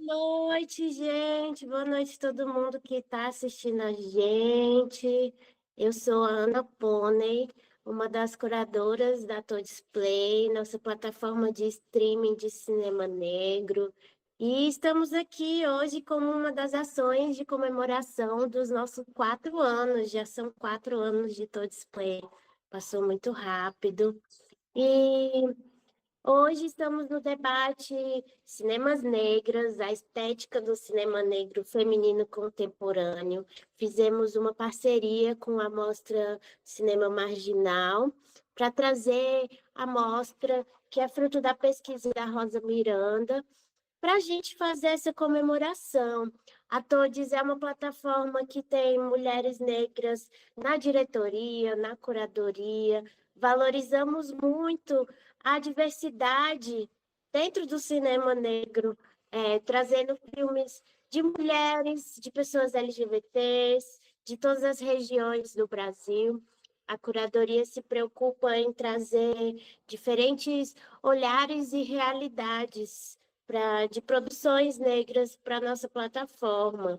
Boa noite, gente. Boa noite, todo mundo que está assistindo a gente. Eu sou a Ana Pônei, uma das curadoras da Display, nossa plataforma de streaming de cinema negro. E estamos aqui hoje como uma das ações de comemoração dos nossos 4 anos. Já são 4 anos de Display. Passou muito rápido. E hoje estamos no debate Cinemas Negras, a estética do cinema negro feminino contemporâneo. Fizemos uma parceria com a Mostra Cinema Marginal para trazer a mostra, que é fruto da pesquisa da Rosa Miranda, para a gente fazer essa comemoração. A Todes é uma plataforma que tem mulheres negras na diretoria, na curadoria. Valorizamos muito a diversidade dentro do cinema negro, trazendo filmes de mulheres, de pessoas LGBTs, de todas as regiões do Brasil. A curadoria se preocupa em trazer diferentes olhares e realidades de produções negras para a nossa plataforma.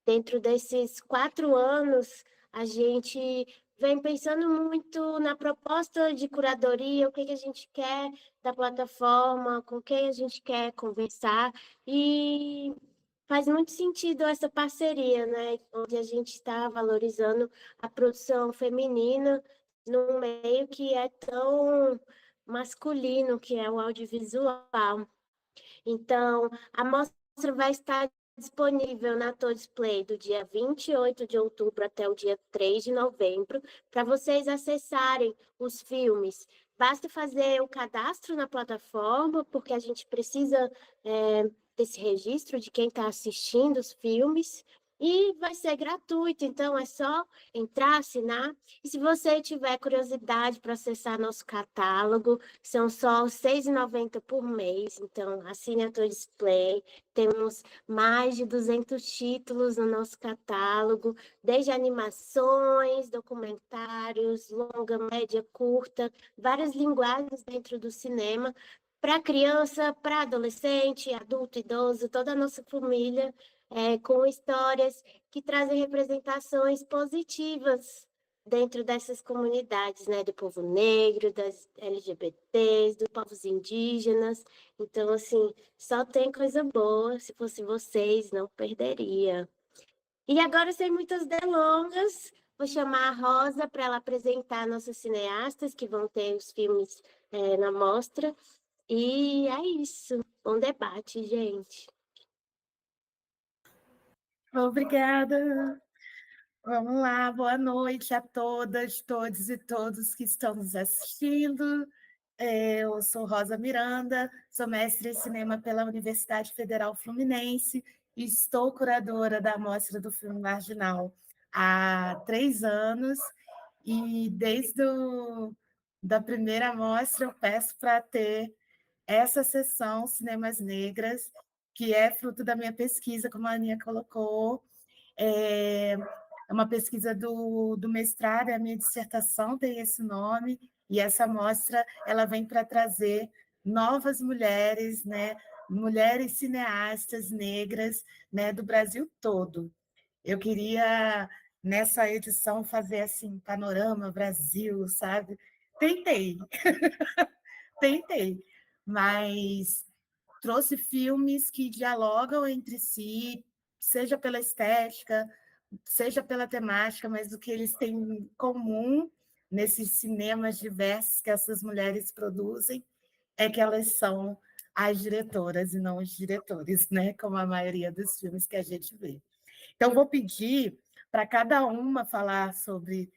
Dentro desses 4 anos, a gente vem pensando muito na proposta de curadoria, o que a gente quer da plataforma, com quem a gente quer conversar, e faz muito sentido essa parceria, né? Onde a gente está valorizando a produção feminina num meio que é tão masculino, que é o audiovisual. Então, a mostra vai estar disponível na Display do dia 28 de outubro até o dia 3 de novembro, para vocês acessarem os filmes. Basta fazer o cadastro na plataforma, porque a gente precisa desse registro de quem está assistindo os filmes, e vai ser gratuito, então é só entrar, assinar. E se você tiver curiosidade para acessar nosso catálogo, são só R$ 6,90 por mês, então assine a Display. Temos mais de 200 títulos no nosso catálogo, desde animações, documentários, longa, média, curta, várias linguagens dentro do cinema, para criança, para adolescente, adulto, idoso, toda a nossa família, com histórias que trazem representações positivas dentro dessas comunidades, né, do povo negro, das LGBTs, dos povos indígenas. Então, assim, só tem coisa boa. Se fosse vocês, não perderia. E agora, sem muitas delongas, vou chamar a Rosa para ela apresentar nossas cineastas que vão ter os filmes na mostra. E é isso. Bom debate, gente. Obrigada. Vamos lá, boa noite a todas, todos e todos que estão nos assistindo. Eu sou Rosa Miranda, sou mestre em cinema pela Universidade Federal Fluminense e estou curadora da Mostra do Filme Marginal há 3 anos. E da primeira mostra eu peço para ter essa sessão Cinemas Negras, que é fruto da minha pesquisa, como a Aninha colocou. É uma pesquisa do mestrado, a minha dissertação tem esse nome, e essa mostra ela vem para trazer novas mulheres, né, mulheres cineastas negras, né, do Brasil todo. Eu queria, nessa edição, fazer assim, panorama Brasil, sabe? Tentei, tentei, mas trouxe filmes que dialogam entre si, seja pela estética, seja pela temática, mas o que eles têm em comum nesses cinemas diversos que essas mulheres produzem é que elas são as diretoras e não os diretores, né? Como a maioria dos filmes que a gente vê. Então, vou pedir para cada uma falar sobre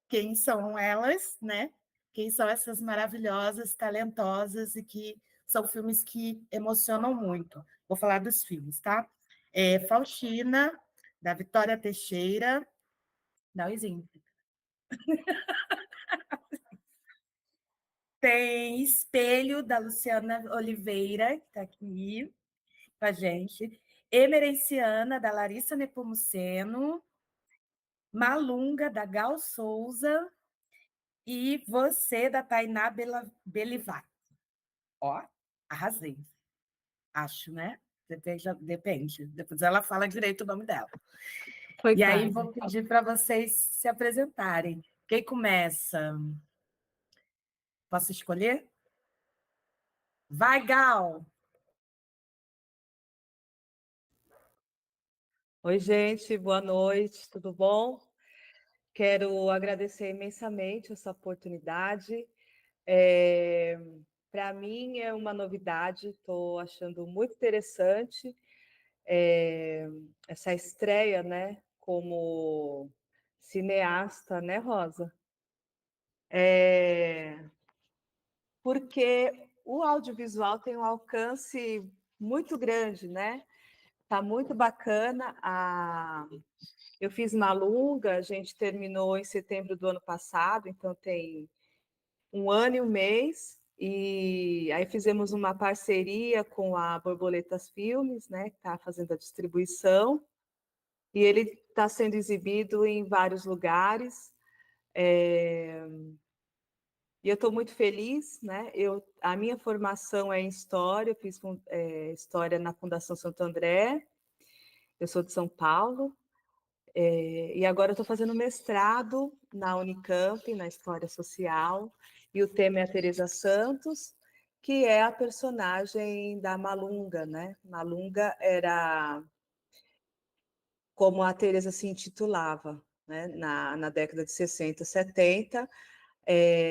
quem são elas, né? Quem são essas maravilhosas, talentosas e que são filmes que emocionam muito. Vou falar dos filmes, tá? Faustina, da Vitória Teixeira. Dá um exemplo. Tem Espelho, da Luciana Oliveira, que está aqui com a gente. Emerenciana, da Larissa Nepomuceno. Malunga, da Gal Souza. E Você, da Tainá Belivar. Ó, arrasei. Acho, né? Depende. Depois ela fala direito o nome dela. Foi E aí quase. vou pedir para vocês se apresentarem. Quem começa? Posso escolher? Vai, Gal! Oi, gente, boa noite, tudo bom? Quero agradecer imensamente essa oportunidade. Para mim é uma novidade, estou achando muito interessante essa estreia, né, como cineasta, né, Rosa? Porque o audiovisual tem um alcance muito grande, né? Tá muito bacana. Eu fiz Malunga, a gente terminou em setembro do ano passado, então tem 1 ano e 1 mês. E aí fizemos uma parceria com a Borboletas Filmes, né, que está fazendo a distribuição. E ele está sendo exibido em vários lugares. E eu estou muito feliz, né? A minha formação é em História, eu fiz História na Fundação Santo André, eu sou de São Paulo, e agora eu estou fazendo mestrado na Unicamp, na História Social, e o tema é a Teresa Santos, que é a personagem da Malunga, né? Malunga era como a Teresa se intitulava, né? Na década de 60, 70,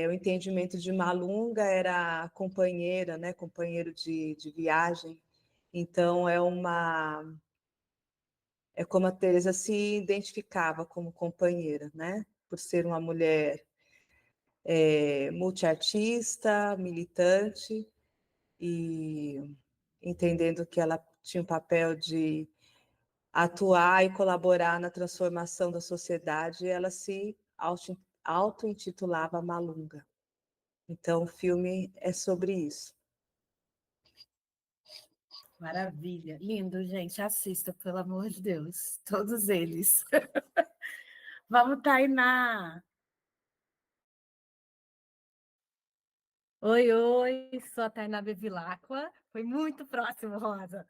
o entendimento de Malunga era companheira, né? Companheiro de viagem. Então, é como a Teresa se identificava como companheira, né? Por ser uma mulher multiartista, militante, e entendendo que ela tinha um papel de atuar e colaborar na transformação da sociedade, ela se auto-intitulava Malunga. Então, o filme é sobre isso. Maravilha. Lindo, gente. Assista, pelo amor de Deus. Todos eles. Vamos, Tainá. Oi, oi, sou a Tainá Bevilacqua. Foi muito próximo, Rosa.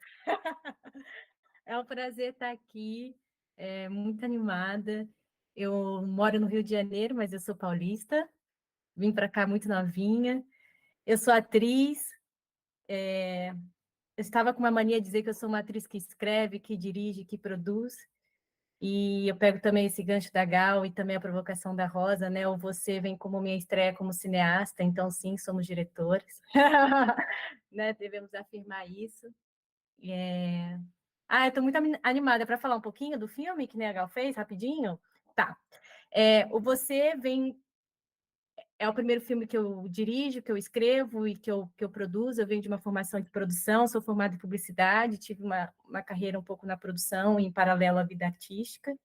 É um prazer estar aqui, muito animada. Eu moro no Rio de Janeiro, mas eu sou paulista. Vim para cá muito novinha. Eu sou atriz. Eu estava com uma mania de dizer que eu sou uma atriz que escreve, que dirige, que produz. E eu pego também esse gancho da Gal e também a provocação da Rosa, né? O Você vem como minha estreia como cineasta, então sim, somos diretores. Né? Devemos afirmar isso. Eu estou muito animada para falar um pouquinho do filme que a Gal fez, rapidinho. Tá. O Você vem. É o primeiro filme que eu dirijo, que eu escrevo e que eu produzo. Eu venho de uma formação de produção, sou formada em publicidade, tive uma carreira um pouco na produção, em paralelo à vida artística.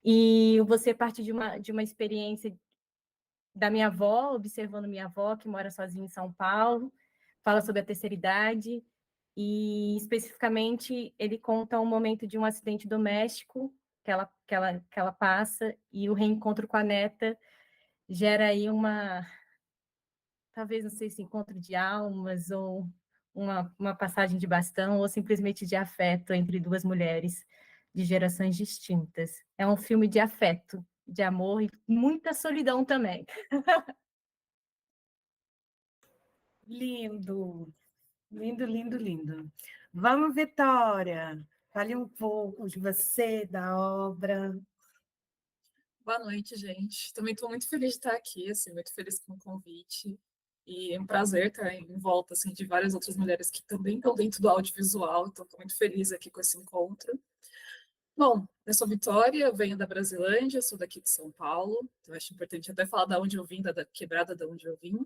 E você parte de uma experiência da minha avó, observando minha avó, que mora sozinha em São Paulo, fala sobre a terceira idade, e especificamente ele conta um momento de um acidente doméstico que ela passa, e o reencontro com a neta gera aí talvez, não sei se encontro de almas, ou uma passagem de bastão, ou simplesmente de afeto entre duas mulheres de gerações distintas. É um filme de afeto, de amor e muita solidão também. Lindo, lindo, lindo, lindo. Vamos, Vitória. Fale um pouco de você, da obra. Boa noite, gente. Também estou muito feliz de estar aqui, assim, muito feliz com o convite. E é um prazer estar em volta, assim, de várias outras mulheres que também estão dentro do audiovisual. Então, estou muito feliz aqui com esse encontro. Bom, eu sou Vitória, eu venho da Brasilândia, sou daqui de São Paulo. Então, acho importante até falar de onde eu vim, da quebrada de onde eu vim.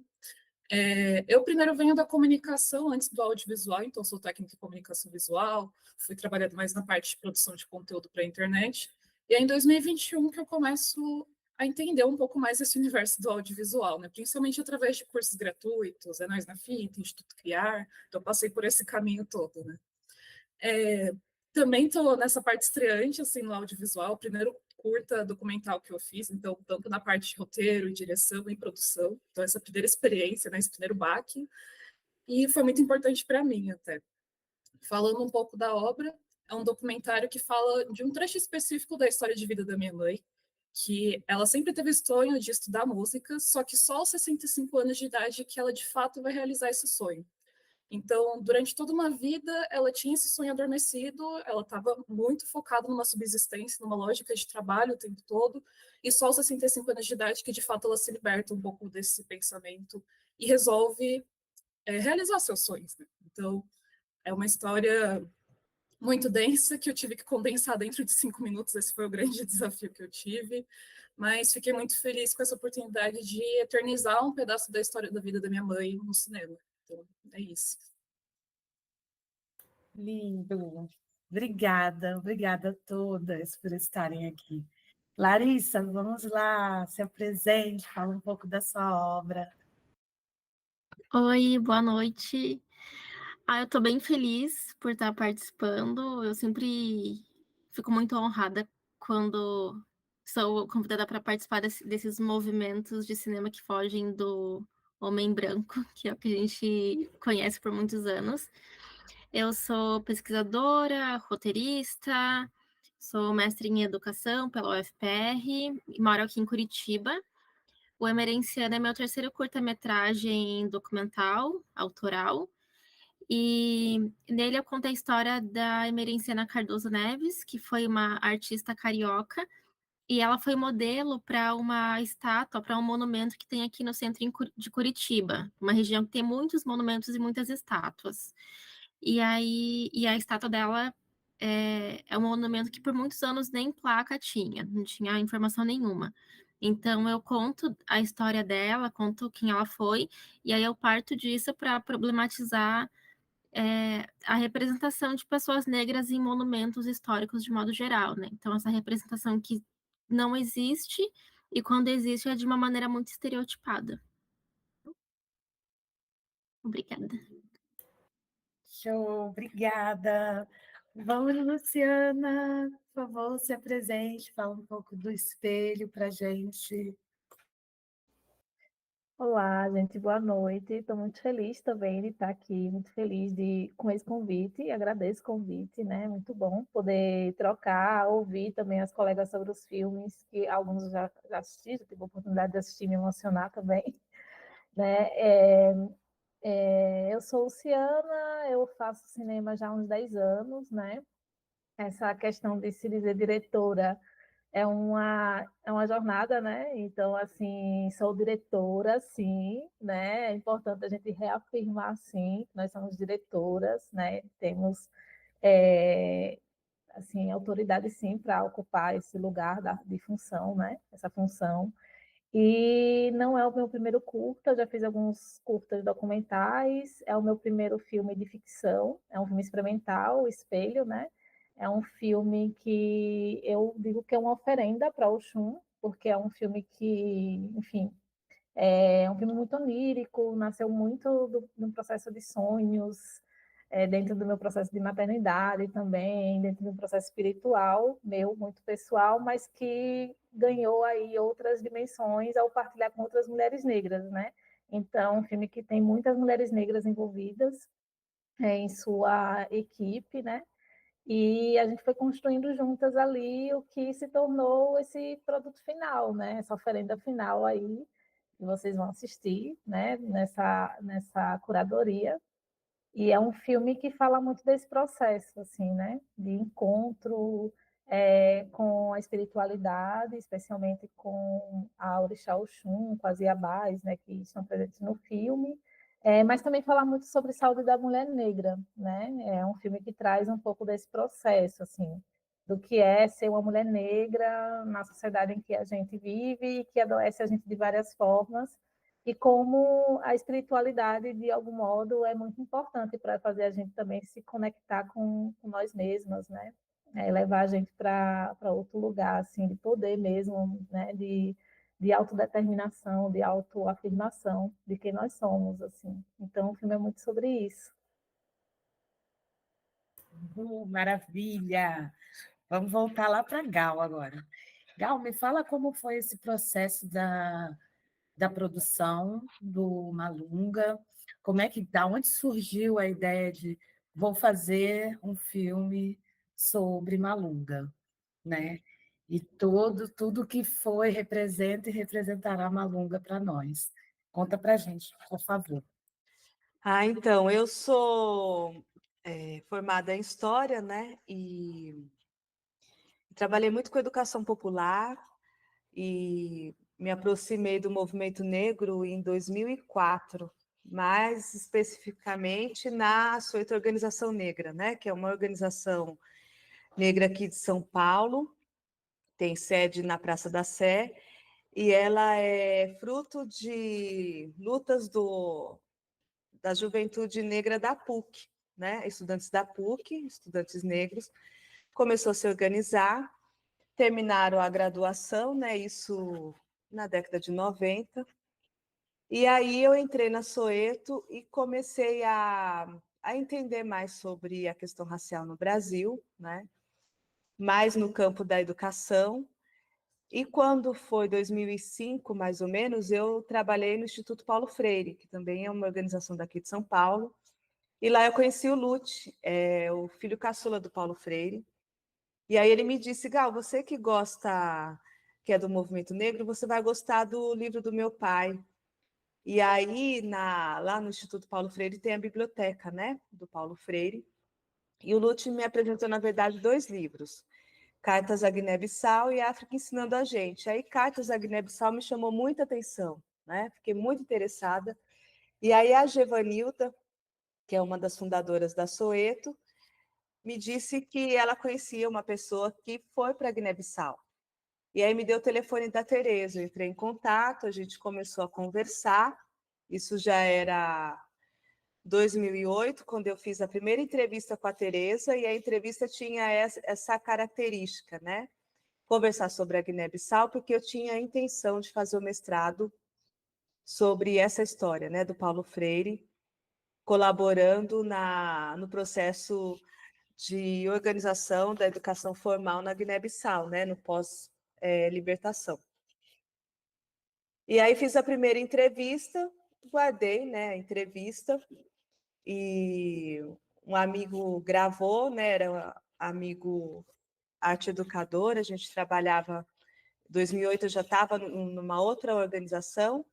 Eu primeiro venho da comunicação antes do audiovisual, então sou técnica em comunicação visual, fui trabalhando mais na parte de produção de conteúdo para a internet, e é em 2021 que eu começo a entender um pouco mais esse universo do audiovisual, né? Principalmente através de cursos gratuitos, Nós na Fita, Instituto Criar, então eu passei por esse caminho todo, né? É, também estou nessa parte estreante, assim, no audiovisual, o primeiro curta documental que eu fiz, então, tanto na parte de roteiro, direção e produção. Então, essa primeira experiência, né, esse primeiro baque, e foi muito importante para mim, até. Falando um pouco da obra, é um documentário que fala de um trecho específico da história de vida da minha mãe, que ela sempre teve o sonho de estudar música, só que só aos 65 anos de idade que ela, de fato, vai realizar esse sonho. Então, durante toda uma vida, ela tinha esse sonho adormecido, ela estava muito focada numa subsistência, numa lógica de trabalho o tempo todo, e só aos 65 anos de idade que, de fato, ela se liberta um pouco desse pensamento e resolve realizar seus sonhos. Né? Então, é uma história muito densa que eu tive que condensar dentro de 5 minutos, esse foi o grande desafio que eu tive, mas fiquei muito feliz com essa oportunidade de eternizar um pedaço da história da vida da minha mãe no cinema. Então, é isso. Lindo. Obrigada, obrigada a todas por estarem aqui. Larissa, vamos lá, se apresente, fala um pouco da sua obra. Oi, boa noite. Eu tô bem feliz por estar participando. Eu sempre fico muito honrada quando sou convidada para participar desses movimentos de cinema que fogem do homem branco, que é o que a gente conhece por muitos anos. Eu sou pesquisadora, roteirista, sou mestre em educação pela UFPR e moro aqui em Curitiba. O Emerenciano é meu terceiro curta-metragem documental, autoral, e nele eu conto a história da Emerenciana Cardoso Neves, que foi uma artista carioca, e ela foi modelo para uma estátua, para um monumento que tem aqui no centro de Curitiba, uma região que tem muitos monumentos e muitas estátuas. E a estátua dela é um monumento que por muitos anos nem placa tinha, não tinha informação nenhuma. Então eu conto a história dela, conto quem ela foi, e aí eu parto disso para problematizar a representação de pessoas negras em monumentos históricos de modo geral, né? Então essa representação que não existe, e quando existe é de uma maneira muito estereotipada. Obrigada. Show, obrigada. Vamos, Luciana, por favor, se apresente, fala um pouco do espelho para a gente. Olá, gente, boa noite. Estou muito feliz também de estar aqui, muito feliz com esse convite, agradeço o convite, né? Muito bom poder trocar, ouvir também as colegas sobre os filmes, que alguns já assisti, já tive a oportunidade de assistir, me emocionar também, né? Eu sou Luciana, eu faço cinema já há uns 10 anos, né? Essa questão de se dizer diretora é uma jornada, né? Então, assim, sou diretora, sim, né? É importante a gente reafirmar, sim, que nós somos diretoras, né? Temos, assim, autoridade, sim, para ocupar esse lugar de função, né? Essa função. E não é o meu primeiro curta, eu já fiz alguns curtas documentais, é o meu primeiro filme de ficção, é um filme experimental, O Espelho, né? É um filme que eu digo que é uma oferenda para Oxum, porque é um filme que, enfim, é um filme muito onírico, nasceu muito do processo de sonhos, dentro do meu processo de maternidade também, dentro de um processo espiritual meu, muito pessoal, mas que ganhou aí outras dimensões ao partilhar com outras mulheres negras, né? Então, um filme que tem muitas mulheres negras envolvidas em sua equipe, né? E a gente foi construindo juntas ali o que se tornou esse produto final, né? Essa oferenda final aí, e vocês vão assistir, né, nessa curadoria. E é um filme que fala muito desse processo, assim, né, de encontro com a espiritualidade, especialmente com a Orixá Oxum, com as Iabás, né, que estão presentes no filme, mas também fala muito sobre saúde da mulher negra, né? É um filme que traz um pouco desse processo, assim, do que é ser uma mulher negra na sociedade em que a gente vive e que adoece a gente de várias formas, e como a espiritualidade, de algum modo, é muito importante para fazer a gente também se conectar com nós mesmas, né? Levar a gente para outro lugar, assim, de poder mesmo, né? De autodeterminação, de autoafirmação de quem nós somos, assim. Então, o filme é muito sobre isso. Maravilha! Vamos voltar lá para Gal agora. Gal, me fala como foi esse processo da produção do Malunga, como é que, da onde surgiu a ideia de vou fazer um filme sobre Malunga, né? E tudo que foi representa e representará Malunga para nós. Conta para a gente, por favor. Então, eu sou formada em História, né? E trabalhei muito com educação popular e me aproximei do movimento negro em 2004, mais especificamente na Soweto Organização Negra, né? Que é uma organização negra aqui de São Paulo, tem sede na Praça da Sé, e ela é fruto de lutas da juventude negra da PUC, né? Estudantes da PUC, estudantes negros, começou a se organizar, terminaram a graduação, né? Isso na década de 90. E aí eu entrei na Soweto e comecei a entender mais sobre a questão racial no Brasil, né? Mais no campo da educação. E quando foi 2005, mais ou menos, eu trabalhei no Instituto Paulo Freire, que também é uma organização daqui de São Paulo. E lá eu conheci o Lute, o filho caçula do Paulo Freire. E aí ele me disse, Gal, você que gosta, que é do movimento negro, você vai gostar do livro do meu pai. E aí, lá no Instituto Paulo Freire, tem a biblioteca, né, do Paulo Freire. E o Lute me apresentou, na verdade, 2 livros. Cartas à Guiné-Bissau e África Ensinando a Gente. Aí, Cartas à Guiné-Bissau me chamou muita atenção, né? Fiquei muito interessada. E aí, a Gevanilda, que é uma das fundadoras da Soweto, me disse que ela conhecia uma pessoa que foi para a Guiné-Bissau. E aí me deu o telefone da Tereza, eu entrei em contato, a gente começou a conversar. Isso já era 2008, quando eu fiz a primeira entrevista com a Tereza, e a entrevista tinha essa característica, né? Conversar sobre a Guiné-Bissau, porque eu tinha a intenção de fazer o mestrado sobre essa história, né, do Paulo Freire, colaborando no processo de organização da educação formal na Guiné-Bissau, né, no pós-libertação. E aí fiz a primeira entrevista, guardei, né, a entrevista, e um amigo gravou, né, era um amigo arte educador, a gente trabalhava, em 2008 eu já estava numa outra organização,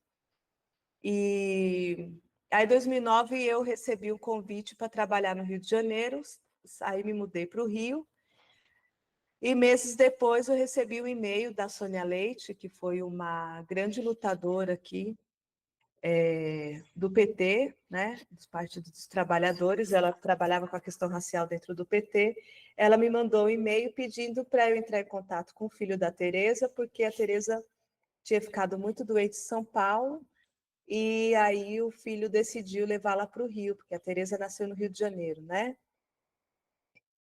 e aí em 2009 eu recebi um convite para trabalhar no Rio de Janeiro, aí me mudei para o Rio, e meses depois eu recebi um e-mail da Sônia Leite, que foi uma grande lutadora aqui do PT, né, do Partido dos Trabalhadores, ela trabalhava com a questão racial dentro do PT, ela me mandou um e-mail pedindo para eu entrar em contato com o filho da Tereza, porque a Tereza tinha ficado muito doente em São Paulo, e aí o filho decidiu levá-la para o Rio, porque a Tereza nasceu no Rio de Janeiro, né?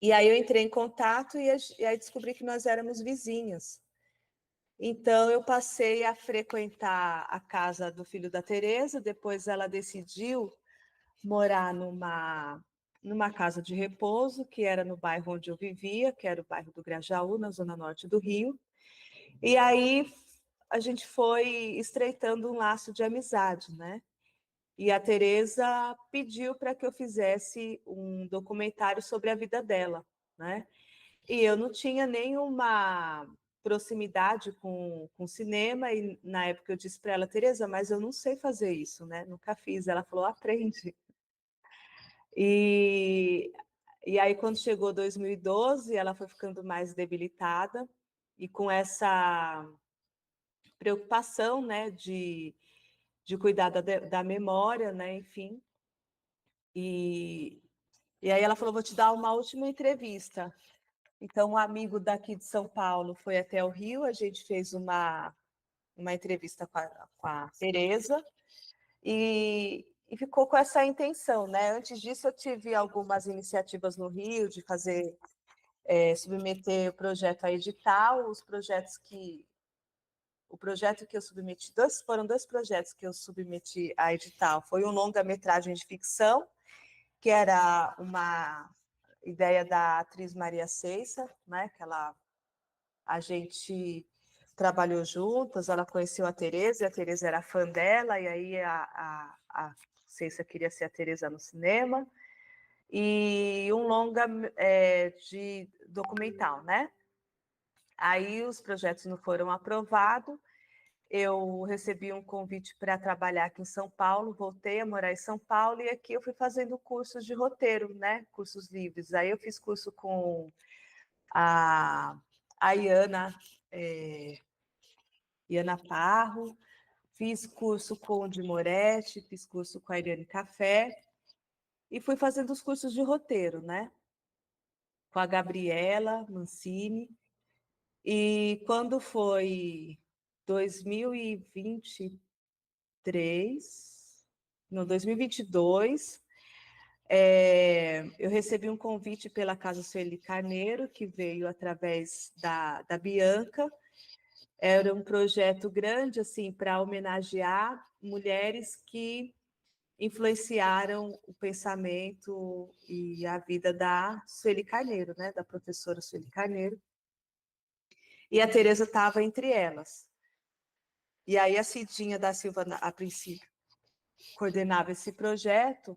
E aí eu entrei em contato e aí descobri que nós éramos vizinhas. Então eu passei a frequentar a casa do filho da Tereza, depois ela decidiu morar numa casa de repouso, que era no bairro onde eu vivia, que era o bairro do Grajaú, na zona norte do Rio. E aí a gente foi estreitando um laço de amizade, né? E a Tereza pediu para que eu fizesse um documentário sobre a vida dela, né? E eu não tinha nenhuma proximidade com o cinema, e na época eu disse para ela, Tereza, mas eu não sei fazer isso, né? Nunca fiz. Ela falou, aprende. E aí, quando chegou 2012, ela foi ficando mais debilitada, e com essa preocupação, né, de cuidar da memória, né, enfim. E aí ela falou, vou te dar uma última entrevista. Então, um amigo daqui de São Paulo foi até o Rio, a gente fez uma entrevista com a Tereza, e ficou com essa intenção, né? Antes disso, eu tive algumas iniciativas no Rio de fazer, submeter o projeto a edital, o projeto que eu submeti, foram dois projetos que eu submeti a edital. Foi um longa-metragem de ficção, que era uma ideia da atriz Maria Ceissa, né? Que a gente trabalhou juntas, ela conheceu a Tereza, e a Tereza era fã dela, e aí a Ceissa queria ser a Tereza no cinema, e um longa de documental, né? Aí os projetos não foram aprovados, eu recebi um convite para trabalhar aqui em São Paulo, voltei a morar em São Paulo, e aqui eu fui fazendo cursos de roteiro, né? Cursos livres. Aí eu fiz curso com a Iana, Iana Parro, fiz curso com o Di Moretti, fiz curso com a Ariane Café, e fui fazendo os cursos de roteiro, né? Com a Gabriela Mancini. E quando foi 2023, no 2022, eu recebi um convite pela Casa Sueli Carneiro, que veio através da Bianca. Era um projeto grande, assim, para homenagear mulheres que influenciaram o pensamento e a vida da Sueli Carneiro, né, da professora Sueli Carneiro. E a Tereza estava entre elas. E aí a Cidinha da Silva, a princípio, coordenava esse projeto,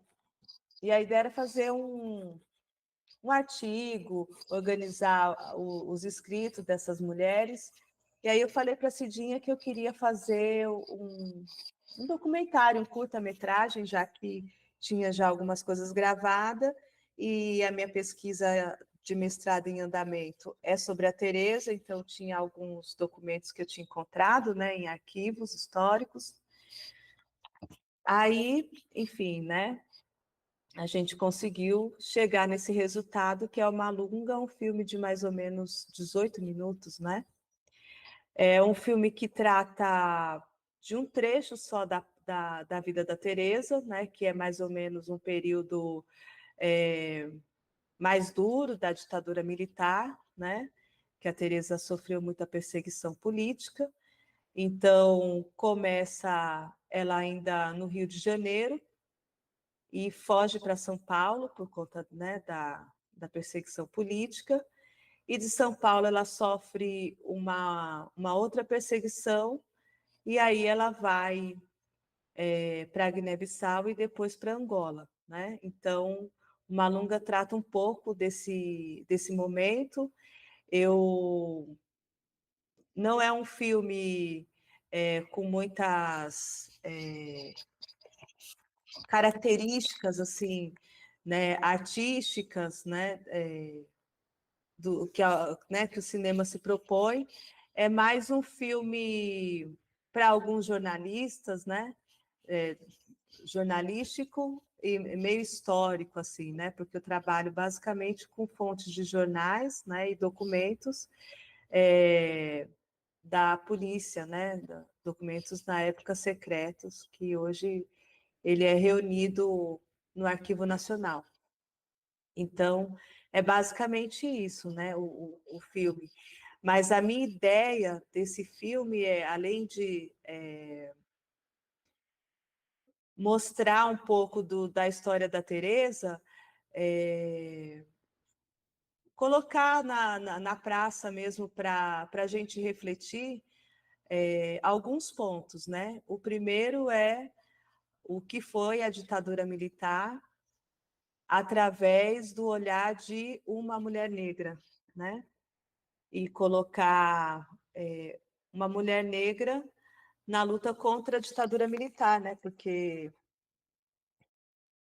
e a ideia era fazer um artigo, organizar os escritos dessas mulheres. E aí eu falei para a Cidinha que eu queria fazer um documentário, um curta-metragem, já que tinha já algumas coisas gravadas, e a minha pesquisa de mestrado em andamento é sobre a Tereza, então tinha alguns documentos que eu tinha encontrado, né, em arquivos históricos. Aí, enfim, né, a gente conseguiu chegar nesse resultado, que é uma longa, um filme de mais ou menos 18 minutos, né? É um filme que trata de um trecho só da vida da Tereza, né? Que é mais ou menos um período mais duro da ditadura militar, né? Que a Tereza sofreu muita perseguição política. Então, começa ela ainda no Rio de Janeiro, e foge para São Paulo por conta, né, da perseguição política, e de São Paulo ela sofre uma outra perseguição, e aí ela vai para Guiné-Bissau e depois para Angola, né? Então, Malunga trata um pouco desse momento. Não é um filme com muitas características assim, né, artísticas, né, que o cinema se propõe. É mais um filme para alguns jornalistas, né, jornalístico e meio histórico, assim, né, porque eu trabalho basicamente com fontes de jornais, né, e documentos da polícia, né, documentos na época secretos, que hoje ele é reunido no Arquivo Nacional. Então, é basicamente isso, né, o filme. Mas a minha ideia desse filme é, além de mostrar um pouco da história da Tereza, colocar na praça mesmo para a gente refletir alguns pontos, né? O primeiro é o que foi a ditadura militar através do olhar de uma mulher negra, né? E colocar uma mulher negra na luta contra a ditadura militar, né? Porque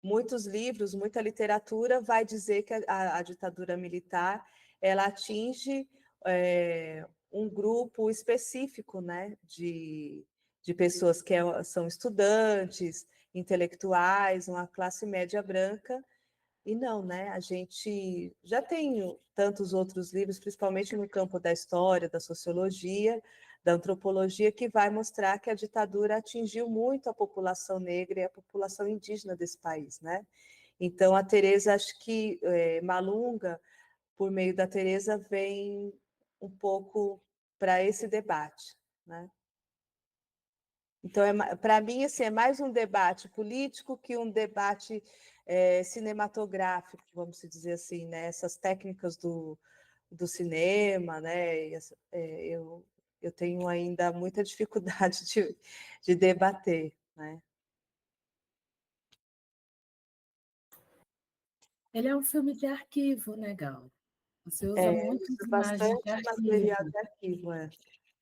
muitos livros, muita literatura vai dizer que a ditadura militar ela atinge um grupo específico, né, de pessoas que são estudantes, intelectuais, uma classe média branca, e não, né? A gente já tem tantos outros livros, principalmente no campo da história, da sociologia, da antropologia, que vai mostrar que a ditadura atingiu muito a população negra e a população indígena desse país, né? Então, a Teresa, acho que Malunga, por meio da Teresa, vem um pouco para esse debate, né? Então, para mim, assim, é mais um debate político que um debate cinematográfico, vamos dizer assim, né? Essas técnicas do cinema, né? Eu tenho ainda muita dificuldade de debater, né? Ele é um filme de arquivo, né, Gal? Você usa muitas imagens de Bastante material arquivo. de arquivo,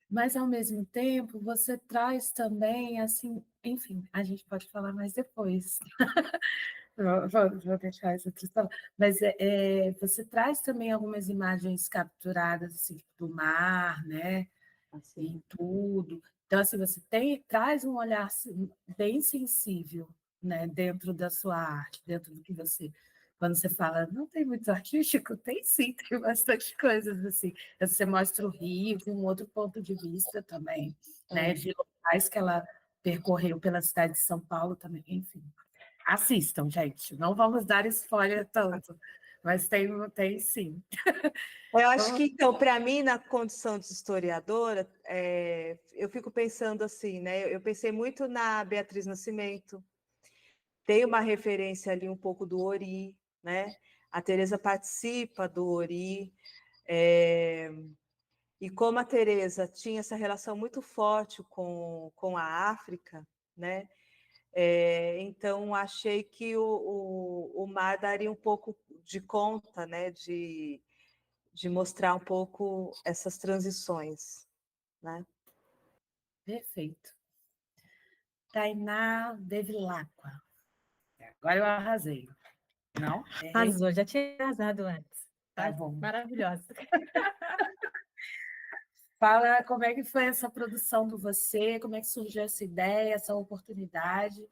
Mas, ao mesmo tempo, você traz também, assim, enfim, a gente pode falar mais depois. Vou deixar isso aqui falar. Mas você traz também algumas imagens capturadas assim, do mar, né? Assim. E tudo. Então, assim, você traz um olhar bem sensível, né, dentro da sua arte, dentro do que você. Quando você fala, não tem muito artístico? Tem sim, tem bastante coisas assim. Você mostra o Rio de um outro ponto de vista também, né? De locais que ela percorreu pela cidade de São Paulo também, enfim. Assistam, gente. Não vamos dar spoiler tanto, mas tem sim. Eu acho que, então, para mim, na condição de historiadora, eu fico pensando assim, né? Eu pensei muito na Beatriz Nascimento, tem uma referência ali um pouco do Ori, né? A Teresa participa do Ori, e como a Teresa tinha essa relação muito forte com a África, né? Então achei que o mar daria um pouco de conta, né? De mostrar um pouco essas transições, né? Perfeito. Tainá Bevilacqua. Agora eu arrasei. Não? Arrasou, já tinha arrasado antes. Tá bom. Maravilhosa. Fala como é que foi essa produção do você, como é que surgiu essa ideia, essa oportunidade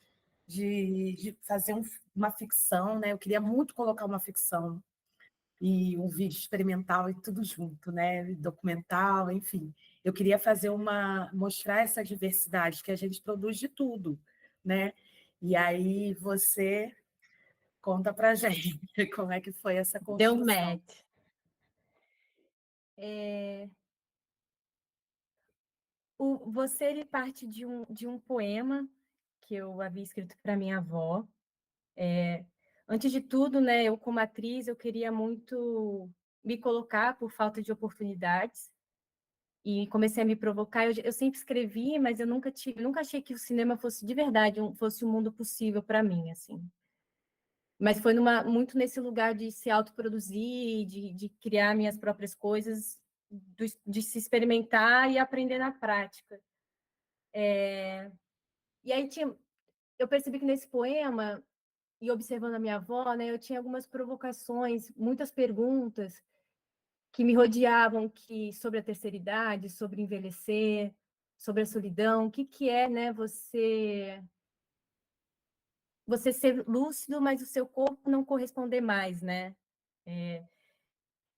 de fazer uma ficção, né? Eu queria muito colocar uma ficção e um vídeo experimental e tudo junto, né? Documental, enfim. Eu queria mostrar essa diversidade que a gente produz de tudo, né? E aí você conta pra gente como é que foi essa Deu construção. match. Você ele parte de um poema que eu havia escrito para minha avó. Antes de tudo, né, eu como atriz, eu queria muito me colocar por falta de oportunidades e comecei a me provocar. Eu sempre escrevi, mas eu nunca achei que o cinema fosse de verdade, fosse um mundo possível para mim, assim. Mas foi muito nesse lugar de se autoproduzir, de criar minhas próprias coisas, de se experimentar e aprender na prática. E aí eu percebi que nesse poema, e observando a minha avó, né, eu tinha algumas provocações, muitas perguntas que me rodeavam sobre a terceira idade, sobre envelhecer, sobre a solidão, o que é, né, você ser lúcido, mas o seu corpo não corresponder mais, né?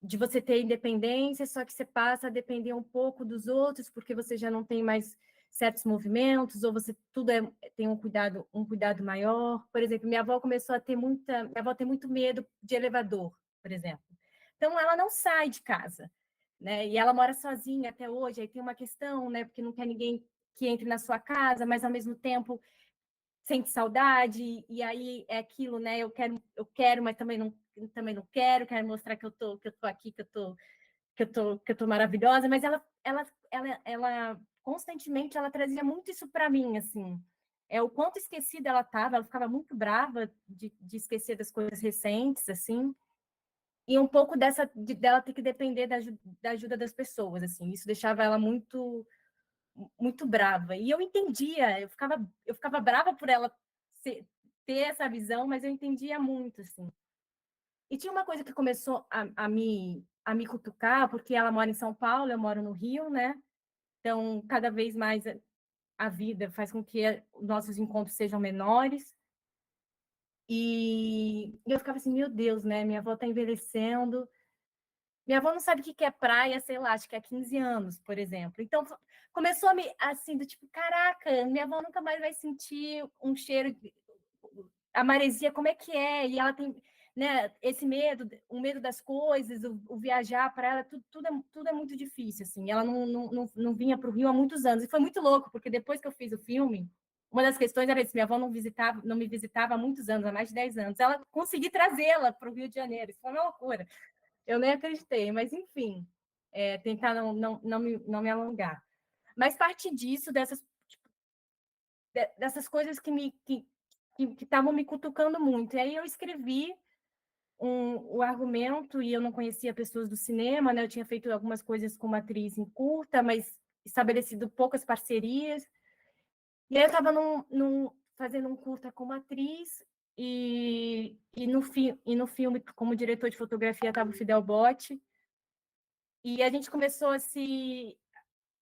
De você ter independência, só que você passa a depender um pouco dos outros, porque você já não tem mais certos movimentos, ou você tem um cuidado maior. Por exemplo, minha avó tem muito medo de elevador, por exemplo. Então, ela não sai de casa, né? E ela mora sozinha até hoje, aí tem uma questão, né? Porque não quer ninguém que entre na sua casa, mas ao mesmo tempo sente saudade, e aí é aquilo, né? Eu quero, mas também não quero mostrar que eu tô aqui, que eu tô maravilhosa, mas ela constantemente ela trazia muito isso para mim, assim. O quanto esquecida ela ficava muito brava de esquecer das coisas recentes, assim. e um pouco dela ter que depender da ajuda das pessoas, assim. Isso deixava ela muito muito brava. E eu entendia, eu ficava brava por ela ter essa visão, mas eu entendia muito, assim. E tinha uma coisa que começou a me cutucar, porque ela mora em São Paulo, eu moro no Rio, né? Então, cada vez mais a vida faz com que nossos encontros sejam menores. E eu ficava assim, meu Deus, né? Minha avó está envelhecendo. Minha avó não sabe o que é praia, sei lá, acho que há 15 anos, por exemplo. Então, começou a me, assim, do tipo, caraca, minha avó nunca mais vai sentir um cheiro, a maresia, como é que é? E ela tem, né, esse medo, o medo das coisas, o viajar para ela, tudo é muito difícil, assim. Ela não vinha para o Rio há muitos anos. E foi muito louco, porque depois que eu fiz o filme, uma das questões era isso, minha avó não me visitava há muitos anos, há mais de 10 anos. Ela consegui trazê-la para o Rio de Janeiro, isso foi uma loucura. Eu nem acreditei, mas enfim, tentar não me alongar. Mas parte disso, dessas coisas que estavam me cutucando muito. E aí eu escrevi o argumento, e eu não conhecia pessoas do cinema, né? Eu tinha feito algumas coisas como atriz em curta, mas estabelecido poucas parcerias. E aí eu estava fazendo um curta como atriz, e no filme, como diretor de fotografia, estava o Fidel Botti. E a gente começou a se...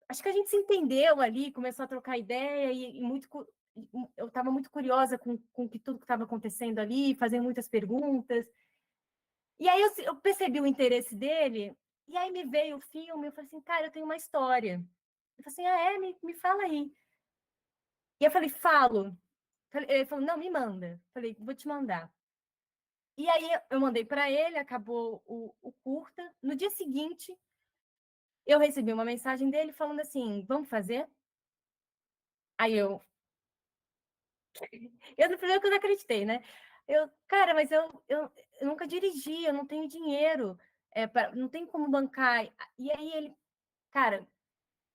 Acho que a gente se entendeu ali, começou a trocar ideia, eu estava muito curiosa com tudo que estava acontecendo ali, fazendo muitas perguntas. E aí eu percebi o interesse dele, e aí me veio o filme, eu falei assim, cara, eu tenho uma história. Eu falei assim, me fala aí. E eu falei, falo. Ele falou, não, me manda. Eu falei, vou te mandar. E aí eu mandei para ele, acabou o curta. No dia seguinte, eu recebi uma mensagem dele falando assim, vamos fazer? Aí no primeiro que eu não acreditei, né? Cara, mas eu nunca dirigi, eu não tenho dinheiro, não tem como bancar. E aí ele, cara,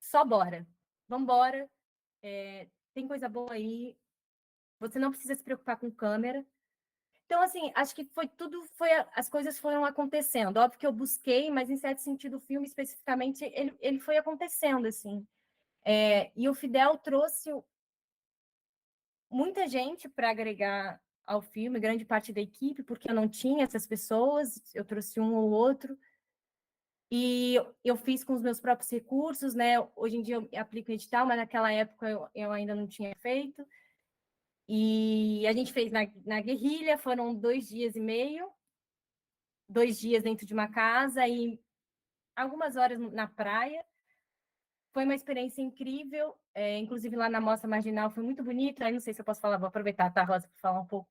só bora, vambora, tem coisa boa aí, você não precisa se preocupar com câmera. Então, assim, acho que as coisas foram acontecendo. Óbvio que eu busquei, mas em certo sentido o filme especificamente, ele foi acontecendo, assim. E o Fidel trouxe muita gente para agregar ao filme, grande parte da equipe, porque eu não tinha essas pessoas, eu trouxe um ou outro, e eu fiz com os meus próprios recursos, né? Hoje em dia eu aplico edital, mas naquela época eu ainda não tinha feito. E a gente fez na guerrilha, foram 2 dias e meio, 2 dias dentro de uma casa e algumas horas na praia. Foi uma experiência incrível, inclusive lá na Mostra Marginal foi muito bonito. Aí não sei se eu posso falar, vou aproveitar, tá, Rosa, para falar um pouco.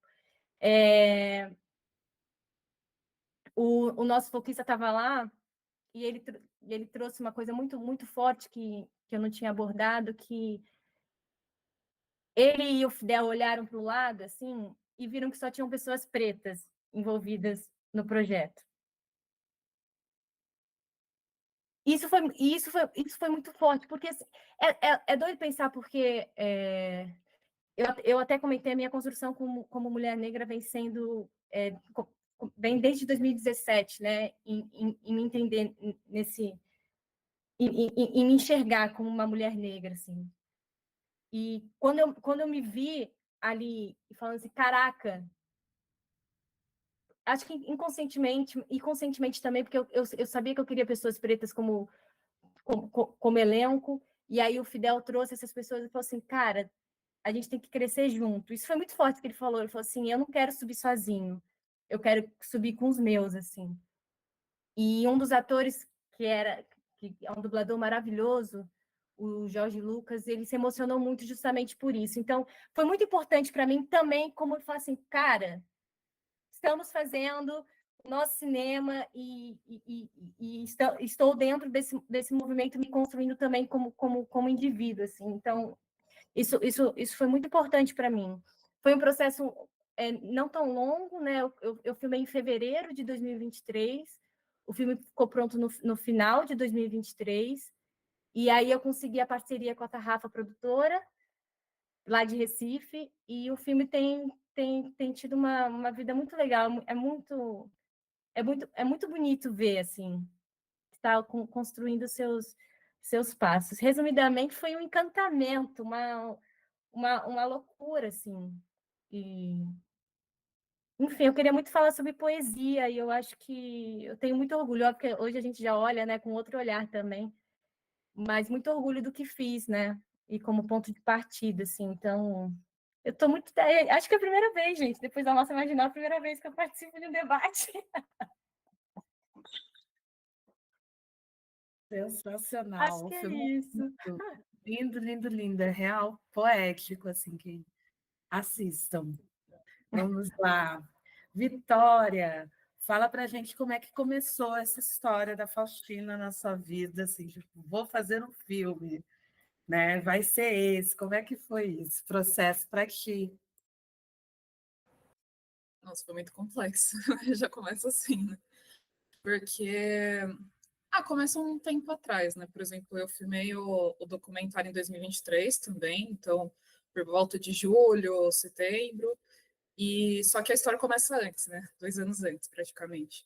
O nosso foquista estava lá e ele trouxe uma coisa muito, muito forte que eu não tinha abordado, que ele e o Fidel olharam para o lado assim e viram que só tinham pessoas pretas envolvidas no projeto. Isso foi muito forte, porque assim, é doido pensar, porque eu até comentei, a minha construção como mulher negra vem sendo, vem desde 2017, né, em me entender em me enxergar como uma mulher negra, assim. E quando eu me vi ali falando assim, caraca, acho que inconscientemente, e conscientemente também, porque eu sabia que eu queria pessoas pretas como elenco, e aí o Fidel trouxe essas pessoas e falou assim, cara, a gente tem que crescer junto. Isso foi muito forte que ele falou assim, eu não quero subir sozinho, eu quero subir com os meus, assim. E um dos atores que é um dublador maravilhoso, o Jorge Lucas, ele se emocionou muito justamente por isso. Então, foi muito importante para mim também, como eu falo assim, cara, estamos fazendo o nosso cinema e estou dentro desse movimento, me construindo também como indivíduo, assim. Então, isso foi muito importante para mim. Foi um processo não tão longo, né? Eu filmei em fevereiro de 2023, o filme ficou pronto no final de 2023, e aí eu consegui a parceria com a Tarrafa Produtora, lá de Recife, e o filme tem tido uma vida muito legal, é muito... é muito bonito ver, assim, está construindo seus passos. Resumidamente, foi um encantamento, uma loucura, assim. E, enfim, eu queria muito falar sobre poesia, e eu acho que eu tenho muito orgulho, óbvio que hoje a gente já olha, né, com outro olhar também, mas muito orgulho do que fiz, né? E como ponto de partida, assim. Então, eu estou muito. Acho que é a primeira vez, gente, depois da nossa marginal, a primeira vez que eu participo de um debate. Acho Sensacional, que é foi isso. muito lindo, lindo, lindo, é real poético, assim, que assistam. Vamos lá. Vitória, fala pra gente como é que começou essa história da Faustina na sua vida, assim, tipo, vou fazer um filme, né? Vai ser esse. Como é que foi esse processo para ti? Nossa, foi muito complexo. Já começa assim, né? Porque começa um tempo atrás, né? Por exemplo, eu filmei o documentário em 2023 também, então por volta de julho, setembro, e só que a história começa antes, né? 2 anos antes, praticamente.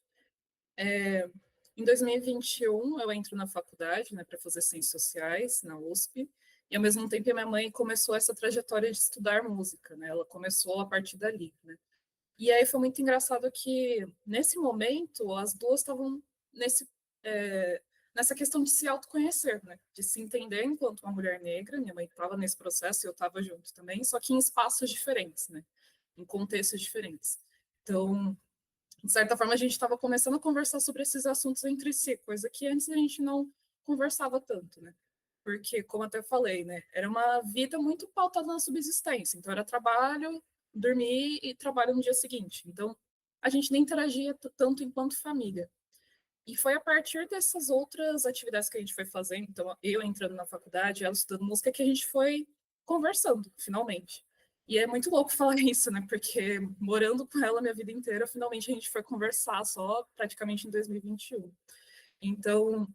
Em 2021, eu entro na faculdade, né, para fazer ciências sociais na USP, e ao mesmo tempo a minha mãe começou essa trajetória de estudar música, né? Ela começou a partir dali, né? E aí foi muito engraçado que, nesse momento, as duas estavam nesse, é, nessa questão de se autoconhecer, né? De se entender enquanto uma mulher negra. Minha mãe estava nesse processo e eu estava junto também, só que em espaços diferentes, né? Em contextos diferentes. Então, de certa forma, a gente estava começando a conversar sobre esses assuntos entre si, coisa que antes a gente não conversava tanto, né? Porque, como até falei, né, era uma vida muito pautada na subsistência. Então, era trabalho, dormir e trabalho no dia seguinte. Então, a gente nem interagia tanto enquanto família. E foi a partir dessas outras atividades que a gente foi fazendo, então, eu entrando na faculdade, ela estudando música, que a gente foi conversando, finalmente. E é muito louco falar isso, né? Porque morando com ela a minha vida inteira, finalmente a gente foi conversar só praticamente em 2021. Então,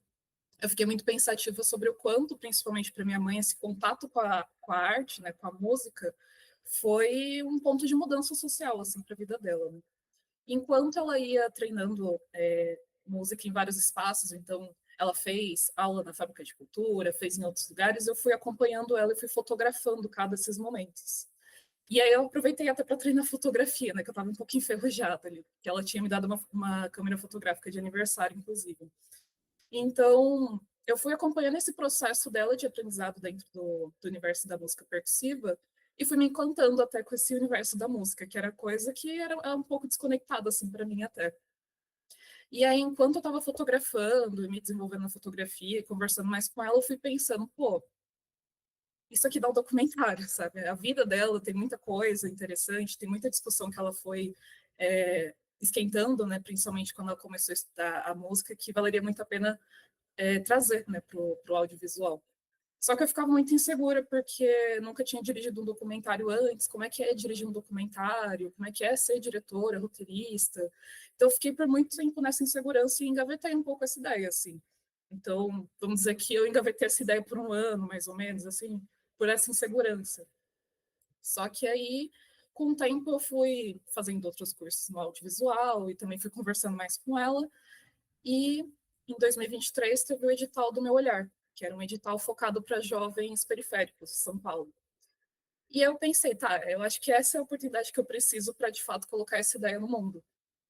eu fiquei muito pensativa sobre o quanto, principalmente para minha mãe, esse contato com a arte, né, com a música, foi um ponto de mudança social, assim, para a vida dela, né? Enquanto ela ia treinando música em vários espaços, então ela fez aula na Fábrica de Cultura, fez em outros lugares, eu fui acompanhando ela e fui fotografando cada desses momentos. E aí eu aproveitei até para treinar fotografia, né, que eu estava um pouco enferrujada ali, que ela tinha me dado uma câmera fotográfica de aniversário, inclusive. Então, eu fui acompanhando esse processo dela de aprendizado dentro do universo da música percussiva e fui me encantando até com esse universo da música, que era coisa que era um pouco desconectada, assim, para mim até. E aí, enquanto eu estava fotografando e me desenvolvendo na fotografia e conversando mais com ela, eu fui pensando, pô, isso aqui dá um documentário, sabe? A vida dela tem muita coisa interessante, tem muita discussão que ela foi esquentando, né? Principalmente quando ela começou a estudar a música, que valeria muito a pena trazer, né, para o audiovisual. Só que eu ficava muito insegura, porque nunca tinha dirigido um documentário antes, como é que é dirigir um documentário, como é que é ser diretora, roteirista. Então, eu fiquei por muito tempo nessa insegurança e engavetei um pouco essa ideia, assim. Então, vamos dizer que eu engavetei essa ideia por um ano, mais ou menos, assim, por essa insegurança. Só que aí, com o tempo, eu fui fazendo outros cursos no audiovisual e também fui conversando mais com ela. E em 2023 teve o edital do Meu Olhar, que era um edital focado para jovens periféricos de São Paulo. E eu pensei, tá, eu acho que essa é a oportunidade que eu preciso para, de fato, colocar essa ideia no mundo.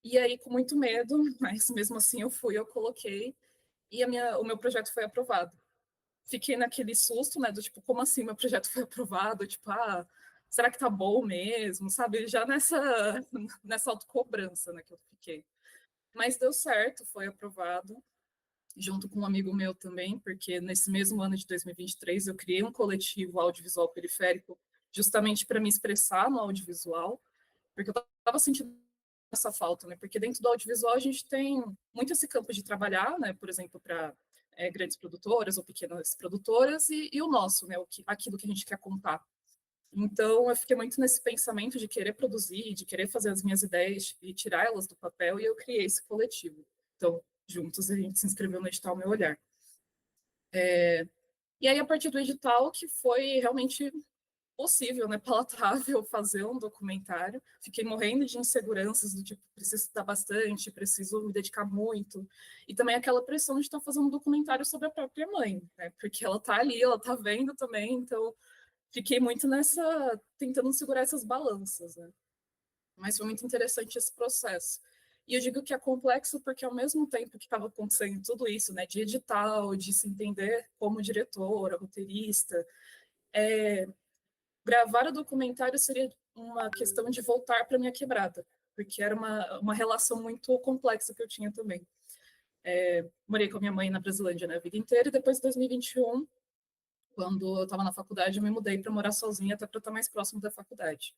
E aí, com muito medo, mas mesmo assim eu coloquei, e o meu projeto foi aprovado. Fiquei naquele susto, né, do tipo, como assim meu projeto foi aprovado? Tipo, será que tá bom mesmo? Sabe, já nessa autocobrança, né, que eu fiquei. Mas deu certo, foi aprovado junto com um amigo meu também, porque nesse mesmo ano de 2023 eu criei um coletivo audiovisual periférico justamente para me expressar no audiovisual, porque eu estava sentindo essa falta, né? Porque dentro do audiovisual a gente tem muito esse campo de trabalhar, né? Por exemplo, para grandes produtoras ou pequenas produtoras e o nosso, né? Aquilo que a gente quer contar. Então, eu fiquei muito nesse pensamento de querer produzir, de querer fazer as minhas ideias e tirá-las do papel, e eu criei esse coletivo. Então, juntos, a gente se inscreveu no edital Meu Olhar. E aí, a partir do edital, que foi realmente possível, né, palatável fazer um documentário. Fiquei morrendo de inseguranças do tipo, preciso estudar bastante, preciso me dedicar muito. E também aquela pressão de estar fazendo um documentário sobre a própria mãe, né? Porque ela tá ali, ela tá vendo também, então fiquei muito nessa, tentando segurar essas balanças, né? Mas foi muito interessante esse processo. E eu digo que é complexo porque, ao mesmo tempo que estava acontecendo tudo isso, né, de edital, de se entender como diretora, roteirista, gravar o documentário seria uma questão de voltar para minha quebrada, porque era uma relação muito complexa que eu tinha também. Morei com a minha mãe na Brasilândia, né, a vida inteira, e depois de 2021, quando eu estava na faculdade, eu me mudei para morar sozinha, até para estar mais próximo da faculdade.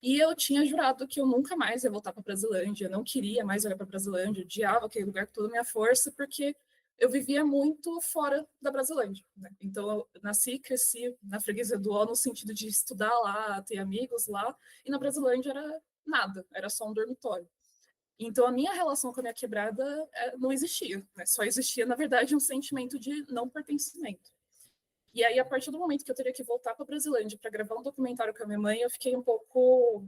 E eu tinha jurado que eu nunca mais ia voltar para a Brasilândia, eu não queria mais olhar para a Brasilândia, odiava aquele lugar com toda a minha força, porque eu vivia muito fora da Brasilândia, né? Então, eu nasci e cresci na freguesia do Ó, no sentido de estudar lá, ter amigos lá, e na Brasilândia era nada, era só um dormitório. Então, a minha relação com a minha quebrada não existia, né? Só existia, na verdade, um sentimento de não pertencimento. E aí, a partir do momento que eu teria que voltar para a Brasilândia para gravar um documentário com a minha mãe, eu fiquei um pouco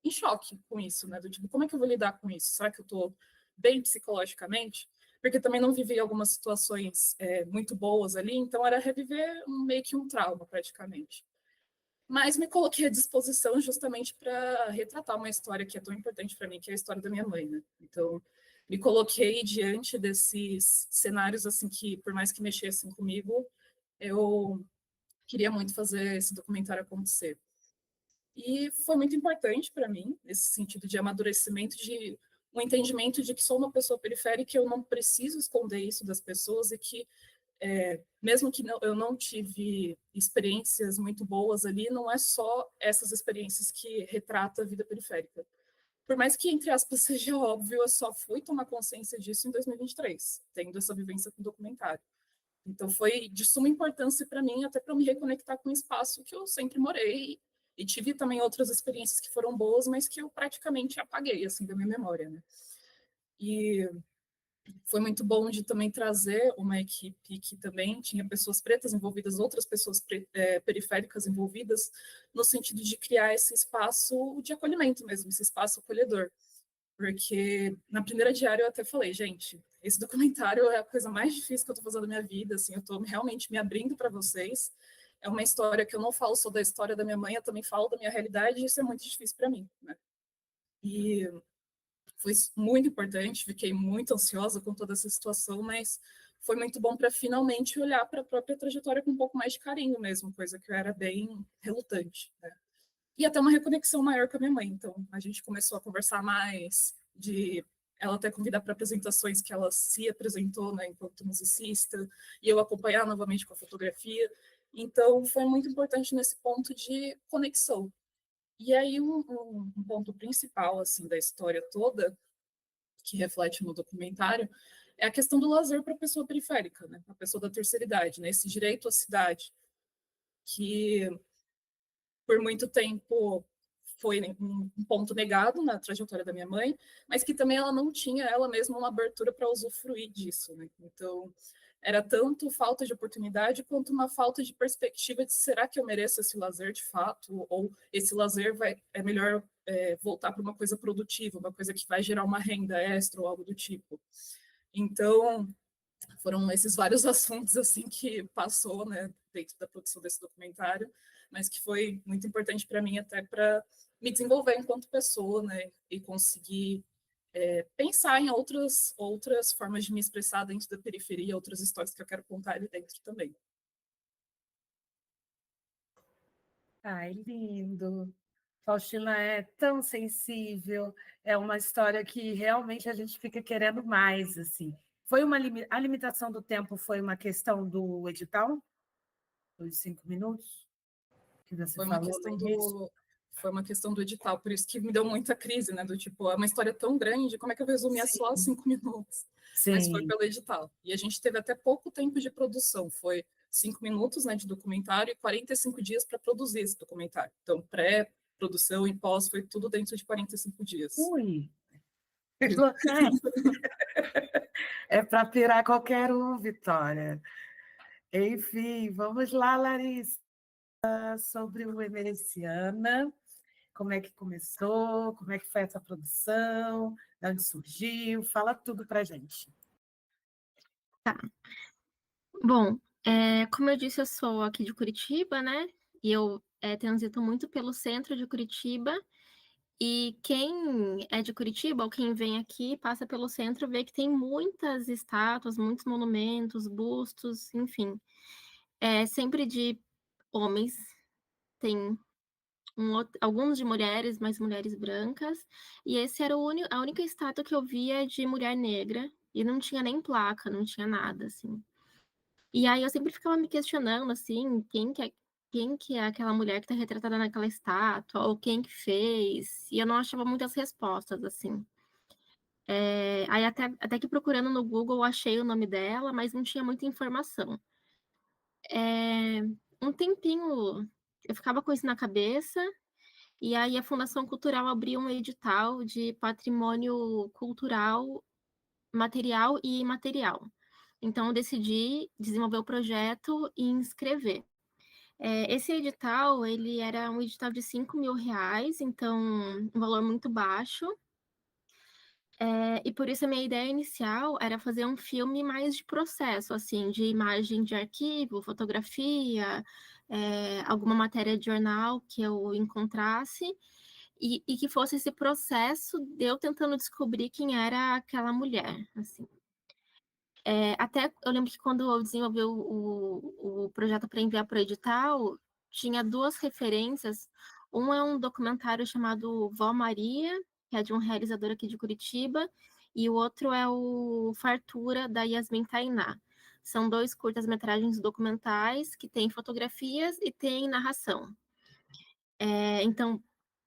em choque com isso, né? Do tipo, como é que eu vou lidar com isso? Será que eu estou bem psicologicamente? Porque também não vivi algumas situações muito boas ali, então era reviver meio que um trauma, praticamente. Mas me coloquei à disposição justamente para retratar uma história que é tão importante para mim, que é a história da minha mãe, né? Então, me coloquei diante desses cenários, assim, que, por mais que mexessem comigo, eu queria muito fazer esse documentário acontecer. E foi muito importante para mim, nesse sentido de amadurecimento, de um entendimento de que sou uma pessoa periférica e eu não preciso esconder isso das pessoas e que, mesmo que eu não tive experiências muito boas ali, não é só essas experiências que retratam a vida periférica. Por mais que, entre aspas, seja óbvio, eu só fui tomar consciência disso em 2023, tendo essa vivência com o documentário. Então, foi de suma importância para mim, até para me reconectar com o espaço que eu sempre morei. E tive também outras experiências que foram boas, mas que eu praticamente apaguei, assim, da minha memória, né? E foi muito bom de também trazer uma equipe que também tinha pessoas pretas envolvidas, outras pessoas periféricas envolvidas, no sentido de criar esse espaço de acolhimento mesmo, esse espaço acolhedor. Porque na primeira diária eu até falei, gente, esse documentário é a coisa mais difícil que eu estou fazendo na minha vida, assim, eu estou realmente me abrindo para vocês. É uma história que eu não falo só da história da minha mãe, eu também falo da minha realidade, e isso é muito difícil para mim, né? E foi muito importante, fiquei muito ansiosa com toda essa situação, mas foi muito bom para finalmente olhar para a própria trajetória com um pouco mais de carinho mesmo, coisa que eu era bem relutante, né? E até uma reconexão maior com a minha mãe. Então, a gente começou a conversar mais, de ela até convidar para apresentações que ela se apresentou, né, enquanto musicista, e eu acompanhar novamente com a fotografia. Então, foi muito importante nesse ponto de conexão. E aí, um ponto principal, assim, da história toda, que reflete no documentário, é a questão do lazer para a pessoa periférica, né, a pessoa da terceira idade, né, esse direito à cidade, que por muito tempo foi um ponto negado na trajetória da minha mãe, mas que também ela não tinha ela mesma uma abertura para usufruir disso, né? Então, era tanto falta de oportunidade quanto uma falta de perspectiva de será que eu mereço esse lazer de fato, ou esse lazer é melhor voltar para uma coisa produtiva, uma coisa que vai gerar uma renda extra ou algo do tipo. Então, foram esses vários assuntos assim que passou, né, dentro da produção desse documentário, mas que foi muito importante para mim até para me desenvolver enquanto pessoa, né, e conseguir pensar em outras formas de me expressar dentro da periferia, outras histórias que eu quero contar ali dentro também. Ai, lindo. Faustina é tão sensível, é uma história que realmente a gente fica querendo mais, assim. Foi a limitação do tempo foi uma questão do edital? Dos 5 minutos que você Foi uma falou no início? foi uma questão do edital, por isso que me deu muita crise, né? Do tipo, é uma história tão grande, como é que eu resumia só 5 minutos? Mas foi Sim. pelo edital. E a gente teve até pouco tempo de produção, foi 5 minutos, né, de documentário e 45 dias para produzir esse documentário. Então, pré-produção e pós foi tudo dentro de 45 dias. Ui! É para pirar qualquer um, Vitória. Enfim, vamos lá, Larissa. sobre o Emerenciana, como é que começou, como é que foi essa produção, de onde surgiu, fala tudo para a gente. Bom, como eu disse, eu sou aqui de Curitiba, né? E eu transito muito pelo centro de Curitiba. E quem é de Curitiba, ou quem vem aqui, passa pelo centro, vê que tem muitas estátuas, muitos monumentos, bustos, enfim. Sempre de homens, tem alguns de mulheres, mas mulheres brancas. E esse era a única estátua que eu via de mulher negra. E não tinha nem placa, não tinha nada, assim. E aí eu sempre ficava me questionando, assim, quem que é aquela mulher que está retratada naquela estátua, ou quem que fez, e eu não achava muitas respostas, assim. Aí até que procurando no Google eu achei o nome dela, mas não tinha muita informação. Um tempinho eu ficava com isso na cabeça, e aí a Fundação Cultural abriu um edital de patrimônio cultural material e imaterial. Então, eu decidi desenvolver o projeto e inscrever. Esse edital, ele era um edital de R$ 5.000, então um valor muito baixo. E por isso a minha ideia inicial era fazer um filme mais de processo, assim, de imagem de arquivo, fotografia, alguma matéria de jornal que eu encontrasse, e que fosse esse processo de eu tentando descobrir quem era aquela mulher, assim. Até eu lembro que quando eu desenvolvi o projeto para enviar para o edital, tinha duas referências. Um é um documentário chamado Vó Maria, que é de um realizador aqui de Curitiba, e o outro é o Fartura, da Yasmin Tainá. São dois curtas-metragens documentais que têm fotografias e têm narração. Então,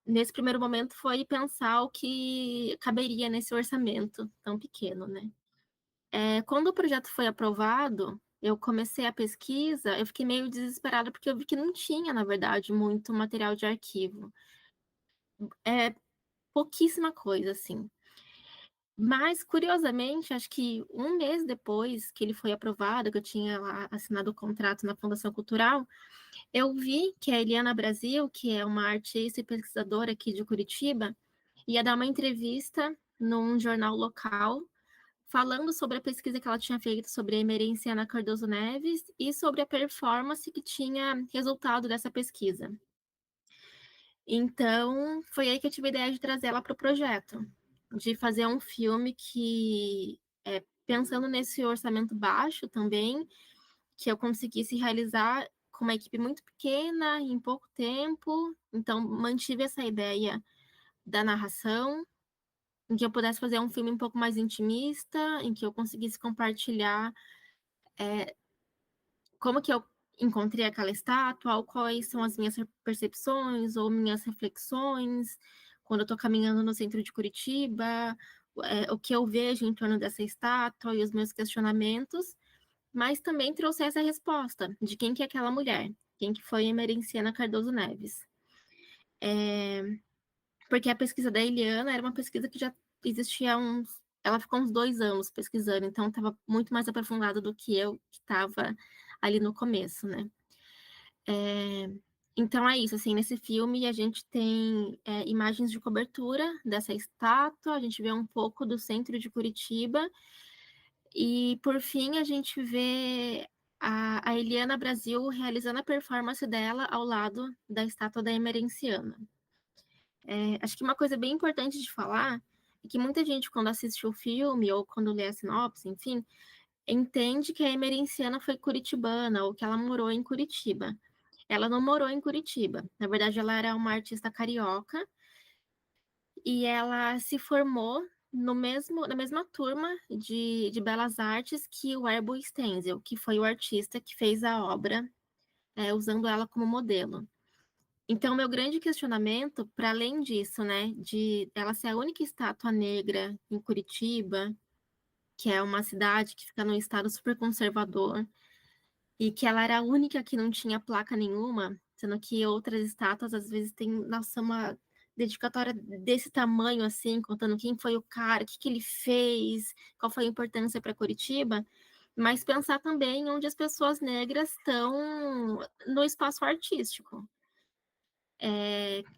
nesse primeiro momento, foi pensar o que caberia nesse orçamento tão pequeno, né? Quando o projeto foi aprovado, eu comecei a pesquisa, eu fiquei meio desesperada, porque eu vi que não tinha, na verdade, muito material de arquivo. Pouquíssima coisa, assim. Mas, curiosamente, acho que um mês depois que ele foi aprovado, que eu tinha lá assinado o contrato na Fundação Cultural, eu vi que a Eliana Brasil, que é uma artista e pesquisadora aqui de Curitiba, ia dar uma entrevista num jornal local, falando sobre a pesquisa que ela tinha feito sobre a Emerenciana Cardoso Neves e sobre a performance que tinha resultado dessa pesquisa. Então, foi aí que eu tive a ideia de trazer ela para o projeto, de fazer um filme que, pensando nesse orçamento baixo também, que eu conseguisse realizar com uma equipe muito pequena, em pouco tempo. Então, mantive essa ideia da narração, em que eu pudesse fazer um filme um pouco mais intimista, em que eu conseguisse compartilhar como que eu encontrei aquela estátua, ou quais são as minhas percepções ou minhas reflexões quando eu estou caminhando no centro de Curitiba, o que eu vejo em torno dessa estátua e os meus questionamentos, mas também trouxe essa resposta de quem que é aquela mulher, quem que foi Emerenciana Cardoso Neves. Porque a pesquisa da Eliana era uma pesquisa que já existia ela ficou uns 2 anos pesquisando, então estava muito mais aprofundada do que eu, que estava ali no começo, né? Então é isso, assim, nesse filme a gente tem imagens de cobertura dessa estátua, a gente vê um pouco do centro de Curitiba, e por fim a gente vê a Eliana Brasil realizando a performance dela ao lado da estátua da Emerenciana. Acho que uma coisa bem importante de falar é que muita gente, quando assiste o filme ou quando lê a sinopse, enfim, entende que a Emerenciana foi curitibana ou que ela morou em Curitiba. Ela não morou em Curitiba. Na verdade, ela era uma artista carioca e ela se formou na mesma turma de Belas Artes que o Erbo Stenzel, que foi o artista que fez a obra, usando ela como modelo. Então, meu grande questionamento, para além disso, né, de ela ser a única estátua negra em Curitiba, que é uma cidade que fica num estado super conservador, e que ela era a única que não tinha placa nenhuma, sendo que outras estátuas às vezes têm, nossa, uma dedicatória desse tamanho, assim, contando quem foi o cara, o que ele fez, qual foi a importância para Curitiba. mas pensar também onde as pessoas negras estão no espaço artístico.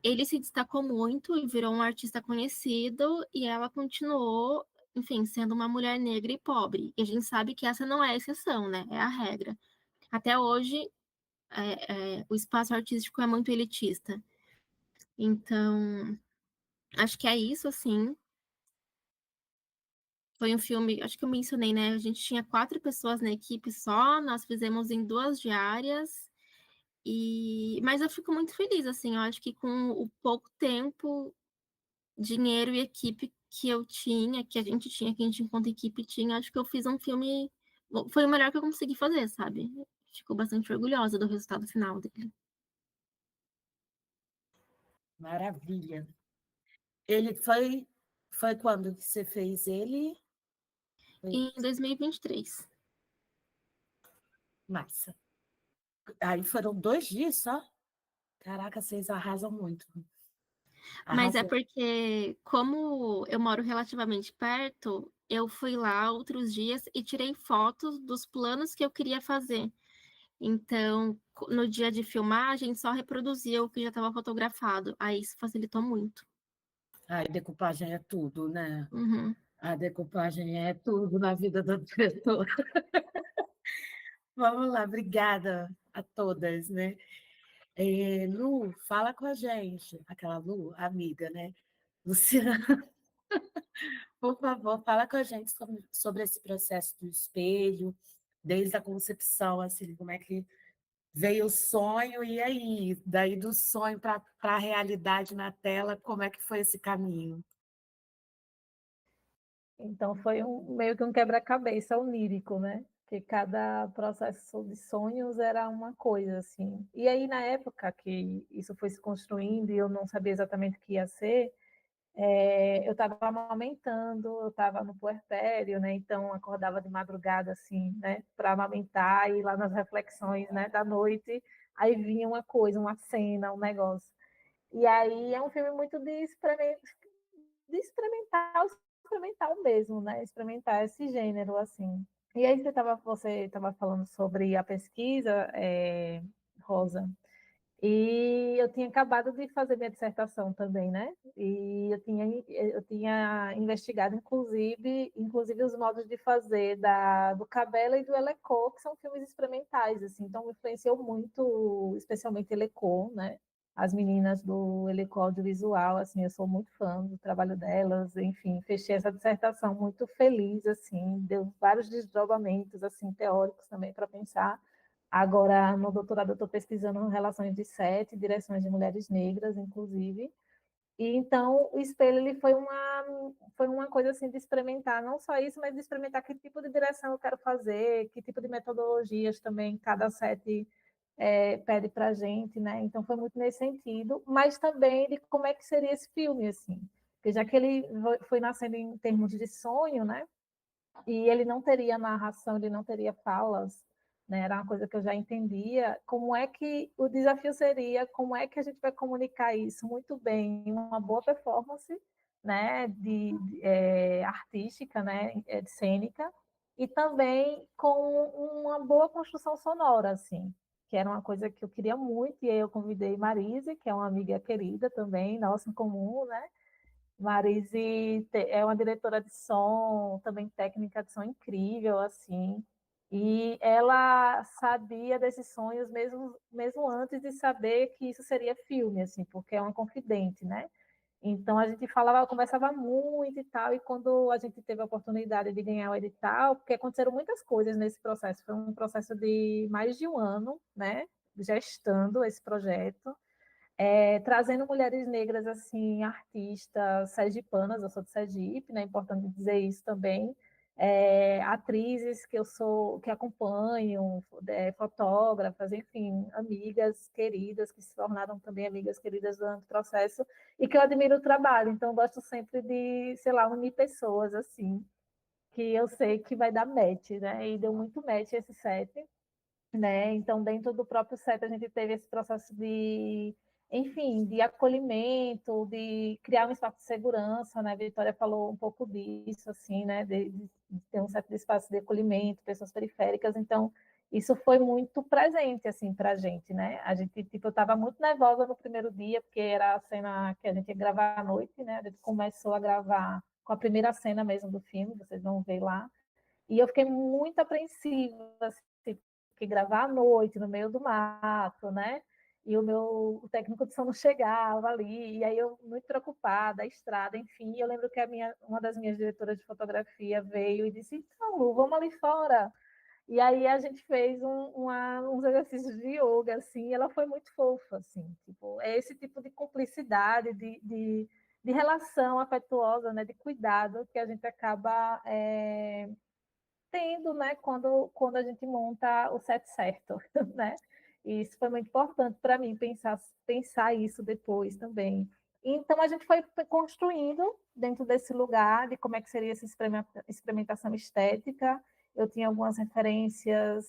Ele se destacou muito e virou um artista conhecido, e ela continuou, enfim, sendo uma mulher negra e pobre. E a gente sabe que essa não é a exceção, né? É a regra. Até hoje, o espaço artístico é muito elitista. Então, acho que é isso, assim. Foi um filme, acho que eu mencionei, né? A gente tinha 4 pessoas na equipe só, nós fizemos em 2 diárias. Mas eu fico muito feliz, assim, eu acho que com o pouco tempo, dinheiro e equipe que eu tinha, que a gente tinha, que a gente enquanto equipe tinha, acho que eu fiz um filme, foi o melhor que eu consegui fazer, sabe? Fico bastante orgulhosa do resultado final dele. Maravilha. Ele foi quando que você fez ele? Em 2023. Massa. Aí foram 2 dias só? Caraca, vocês arrasam muito. Mas é Arrasou. porque, como eu moro relativamente perto, eu fui lá outros dias e tirei fotos dos planos que eu queria fazer. Então, no dia de filmagem, só reproduzia o que já estava fotografado. Aí isso facilitou muito. A decupagem é tudo, né? Uhum. A decupagem é tudo na vida do diretor. Vamos lá, obrigada a todas, né? Lu, fala com a gente. Aquela Lu, amiga, né? Luciana, por favor, fala com a gente sobre esse processo do espelho, desde a concepção, assim, como é que veio o sonho, e aí, daí do sonho para a realidade na tela, como é que foi esse caminho? Então foi meio que um quebra-cabeça onírico, né? Que cada processo de sonhos era uma coisa, assim. E aí, na época que isso foi se construindo e eu não sabia exatamente o que ia ser, eu estava amamentando, eu estava no puerpério, né? Então acordava de madrugada, assim, né? Para amamentar e lá nas reflexões, né? Da noite, aí vinha uma coisa, uma cena, um negócio. E aí é um filme muito de experimentar o experimental mesmo, né? Experimentar esse gênero, assim. E aí você estava falando sobre a pesquisa, Rosa, e eu tinha acabado de fazer minha dissertação também, né? E eu tinha investigado, inclusive os modos de fazer do Cabela e do Elecô, que são filmes experimentais, assim. Então, me influenciou muito, especialmente Elecô, né? As meninas do Elecô Audiovisual, assim, eu sou muito fã do trabalho delas. Enfim, fechei essa dissertação muito feliz, assim, deu vários desdobramentos, assim, teóricos também para pensar. Agora, no doutorado, eu estou pesquisando relações de sete, direções de mulheres negras, inclusive. E então, o espelho ele foi uma coisa assim de experimentar, não só isso, mas de experimentar que tipo de direção eu quero fazer, que tipo de metodologias também cada sete pede para a gente, né? Então, foi muito nesse sentido, mas também de como é que seria esse filme, assim. Porque já que ele foi nascendo em termos de sonho, né? E ele não teria narração, ele não teria falas, né? Era uma coisa que eu já entendia. Como é que o desafio seria, como é que a gente vai comunicar isso muito bem, em uma boa performance, né? Artística, né? De cênica, e também com uma boa construção sonora, assim, que era uma coisa que eu queria muito, e aí eu convidei Marise, que é uma amiga querida também, nossa em comum, né? Marise é uma diretora de som, também técnica de som incrível, assim. E ela sabia desses sonhos mesmo antes de saber que isso seria filme, assim, porque é uma confidente, né? Então a gente falava, conversava muito e tal, e quando a gente teve a oportunidade de ganhar o edital, porque aconteceram muitas coisas nesse processo, foi um processo de mais de um ano, né? Gestando esse projeto, trazendo mulheres negras, assim, artistas sergipanas, eu sou de Sergipe, né? É importante dizer isso também, atrizes que acompanham, fotógrafas, enfim, amigas queridas, que se tornaram também amigas queridas durante o processo, e que eu admiro o trabalho, então gosto sempre de, sei lá, unir pessoas, assim, que eu sei que vai dar match, né? E deu muito match esse set, né? Então, dentro do próprio set, a gente teve esse processo de enfim, de acolhimento, de criar um espaço de segurança, né? A Vitória falou um pouco disso, assim, né? De ter um certo espaço de acolhimento, pessoas periféricas, então isso foi muito presente, assim, para a gente, né? A gente, tipo, eu estava muito nervosa no primeiro dia, porque era a cena que a gente ia gravar à noite, né? A gente começou a gravar com a primeira cena mesmo do filme, vocês vão ver lá, e eu fiquei muito apreensiva, assim, porque gravar à noite, no meio do mato, né? E o técnico de som não chegava ali, e aí eu muito preocupada, a estrada, enfim. Eu lembro que uma das minhas diretoras de fotografia veio e disse: então, Lu, vamos ali fora. E aí a gente fez uns exercícios de yoga, assim, e ela foi muito fofa, assim, tipo, é esse tipo de cumplicidade, de relação afetuosa, né, de cuidado que a gente acaba tendo, né, quando a gente monta o set certo, né? E isso foi muito importante para mim pensar isso depois também. Então a gente foi construindo dentro desse lugar de como é que seria essa experimentação estética. Eu tinha algumas referências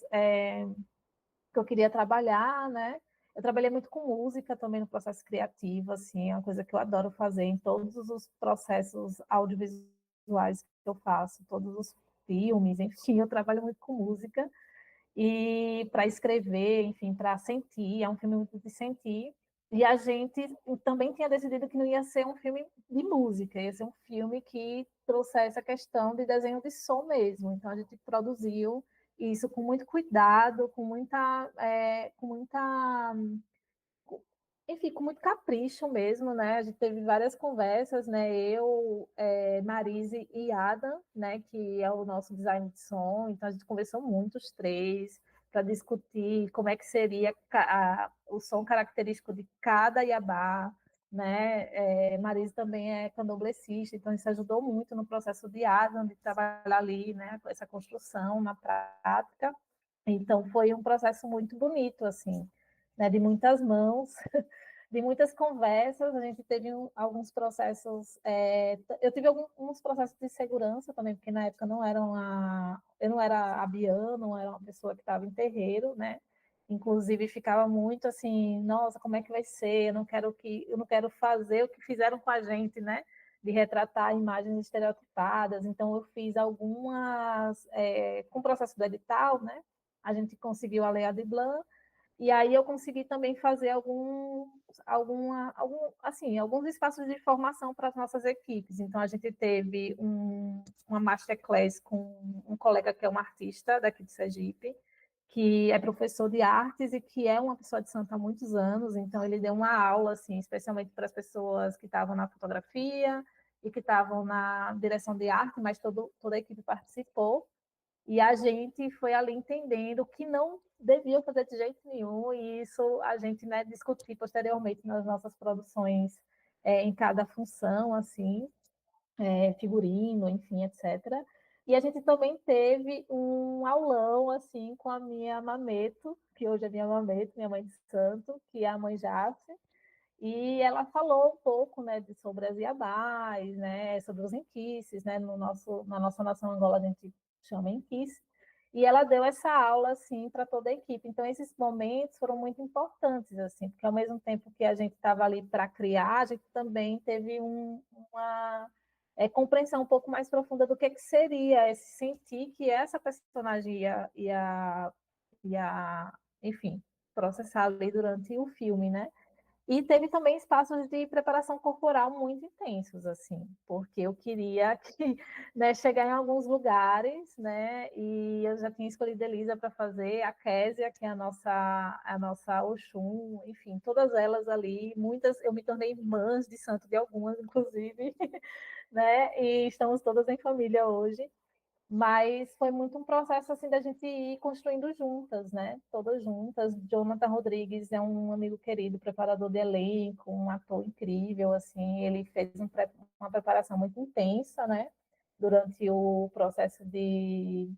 que eu queria trabalhar, né? Eu trabalhei muito com música também no processo criativo, assim, é uma coisa que eu adoro fazer em todos os processos audiovisuais que eu faço, todos os filmes, enfim, eu trabalho muito com música e para escrever, enfim, para sentir, é um filme muito de sentir. E a gente também tinha decidido que não ia ser um filme de música, ia ser um filme que trouxesse a questão de desenho de som mesmo. Então a gente produziu isso com muito cuidado, enfim, com muito capricho mesmo, né? A gente teve várias conversas, né? Eu, Marise e Adam, né? Que é o nosso design de som. Então a gente conversou muito os três para discutir como é que seria o som característico de cada Iabá, né? Marise também é candomblessista, então isso ajudou muito no processo de Adam de trabalhar ali, né? Essa construção na prática. Então foi um processo muito bonito, assim, né? De muitas mãos de muitas conversas, a gente teve alguns processos, eu tive alguns processos de segurança também, porque na época eu não era a Bian, não era uma pessoa que estava em terreiro, né? Inclusive ficava muito assim, nossa, como é que vai ser? Eu não quero fazer o que fizeram com a gente, né? De retratar imagens estereotipadas. Então eu fiz algumas, com o processo do edital, né? A gente conseguiu a Lei Aldir Blanc, e aí eu consegui também fazer alguns espaços de formação para as nossas equipes. Então, a gente teve uma masterclass com um colega que é um artista daqui de Sergipe, que é professor de artes e que é uma pessoa de santo há muitos anos. Então, ele deu uma aula, assim, especialmente para as pessoas que estavam na fotografia e que estavam na direção de arte, mas toda a equipe participou. E a gente foi ali entendendo que não devia fazer de jeito nenhum, e isso a gente, né, discutir posteriormente nas nossas produções, em cada função, assim, figurino, enfim, etc. E a gente também teve um aulão, assim, com a minha Mameto, que hoje é minha Mameto, minha mãe de santo, que é a mãe Jace, e ela falou um pouco, né, sobre as iabás, né, sobre os enquices, né, na nossa nação Angola a gente chama enquice, e ela deu essa aula, assim, para toda a equipe. Então, esses momentos foram muito importantes, assim, porque ao mesmo tempo que a gente estava ali para criar, a gente também teve uma compreensão um pouco mais profunda do que seria esse sentir que essa personagem ia, enfim, processar ali durante o filme, né? E teve também espaços de preparação corporal muito intensos, assim, porque eu queria que, né, chegar em alguns lugares, né, e eu já tinha escolhido a Elisa para fazer, a Késia, que é a nossa Oxum, enfim, todas elas ali, muitas, eu me tornei irmãs de santo de algumas, inclusive, né, e estamos todas em família hoje. Mas foi muito um processo assim da gente ir construindo juntas, né? Todas juntas. Jonathan Rodrigues é um amigo querido, preparador de elenco, um ator incrível, assim. Ele fez uma preparação muito intensa, né? Durante o processo de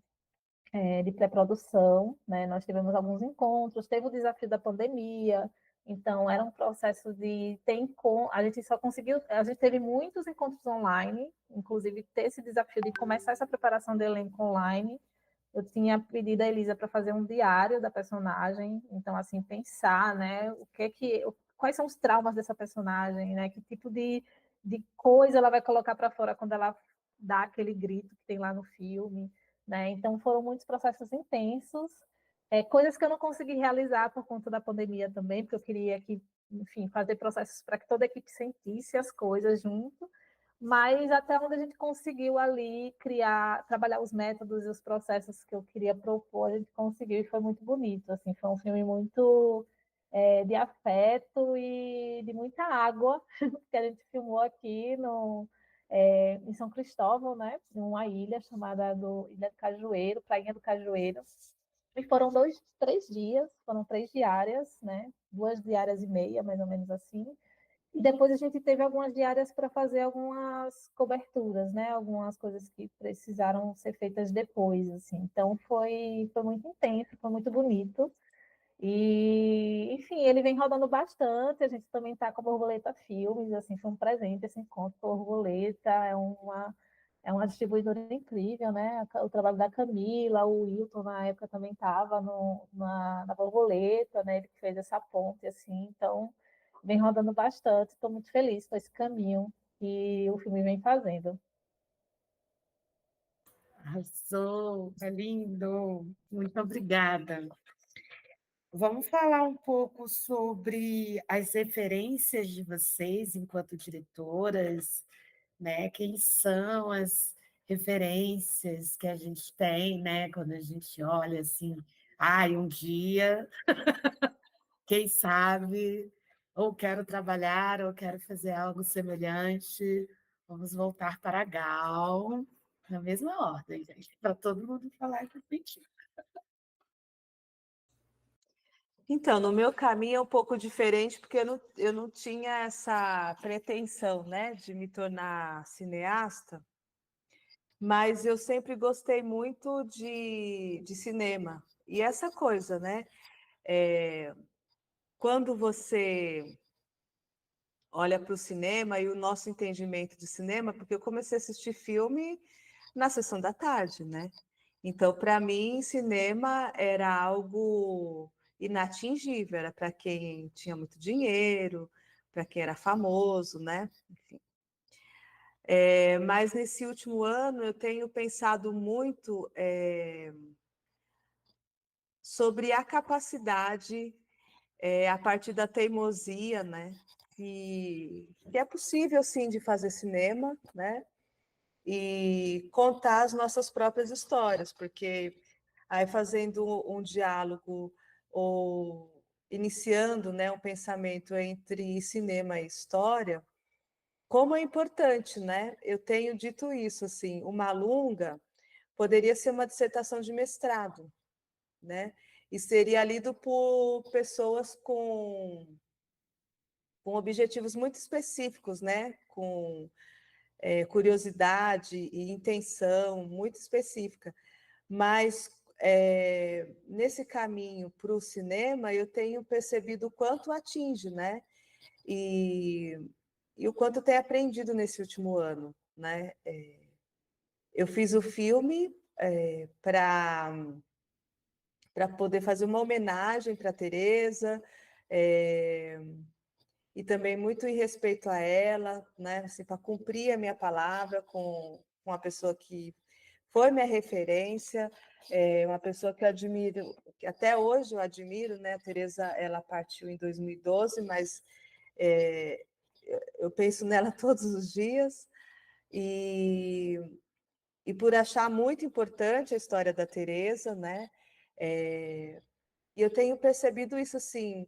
pré-produção, né? Nós tivemos alguns encontros, teve o desafio da pandemia, então era um processo de ter encontro, a gente teve muitos encontros online, inclusive ter esse desafio de começar essa preparação de elenco online. Eu tinha pedido a Elisa para fazer um diário da personagem, então assim pensar, né, quais são os traumas dessa personagem, né? Que tipo de coisa ela vai colocar para fora quando ela dá aquele grito que tem lá no filme, né? Então foram muitos processos intensos, coisas que eu não consegui realizar por conta da pandemia também, porque eu queria que, enfim, fazer processos para que toda a equipe sentisse as coisas junto, mas até onde a gente conseguiu ali criar, trabalhar os métodos e os processos que eu queria propor, a gente conseguiu e foi muito bonito, assim, foi um filme muito de afeto e de muita água, que a gente filmou aqui em São Cristóvão, né, em uma ilha chamada Ilha do Cajueiro, Prainha do Cajueiro, e foram 3 dias, foram 3 diárias, né, 2 diárias e meia, mais ou menos assim, e depois a gente teve algumas diárias para fazer algumas coberturas, né? Algumas coisas que precisaram ser feitas depois, assim. Então foi muito intenso, foi muito bonito. E, enfim, ele vem rodando bastante. A gente também está com a Borboleta Filmes, assim, foi um presente esse encontro com a Borboleta. É uma distribuidora incrível, né? O trabalho da Camila, o Wilton na época também estava na Borboleta, né? Ele que fez essa ponte, assim. Então, vem rodando bastante. Estou muito feliz com esse caminho que o filme vem fazendo. Arrasou, tá lindo. Muito obrigada. Vamos falar um pouco sobre as referências de vocês enquanto diretoras, né? Quem são as referências que a gente tem, né? Quando a gente olha assim, um dia, quem sabe, ou quero trabalhar, ou quero fazer algo semelhante. Vamos voltar para a Gal, na mesma ordem, gente, para todo mundo falar que sentido. Então, no meu caminho é um pouco diferente, porque eu não tinha essa pretensão, né, de me tornar cineasta, mas eu sempre gostei muito de cinema. E essa coisa, né, quando você olha para o cinema e o nosso entendimento de cinema, porque eu comecei a assistir filme na sessão da tarde, né? Então, para mim, cinema era algo inatingível, era para quem tinha muito dinheiro, para quem era famoso, né? Enfim. Mas nesse último ano eu tenho pensado muito sobre a capacidade, a partir da teimosia, né? Que é possível, sim, de fazer cinema, né? E contar as nossas próprias histórias, porque aí fazendo um diálogo ou iniciando, né, um pensamento entre cinema e história, como é importante, né? Eu tenho dito isso, assim, uma Malunga poderia ser uma dissertação de mestrado, né? E seria lido por pessoas com objetivos muito específicos, né? Com curiosidade e intenção muito específica. Mas nesse caminho para o cinema, eu tenho percebido o quanto atinge, né? E o quanto tenho aprendido nesse último ano, né? Eu fiz o filme para poder fazer uma homenagem para a Teresa, e também muito em respeito a ela, né? Assim, para cumprir a minha palavra com uma pessoa que foi minha referência, uma pessoa que eu admiro, que até hoje eu admiro, né? A Teresa, ela partiu em 2012, mas eu penso nela todos os dias, e por achar muito importante a história da Teresa, né? E eu tenho percebido isso, assim,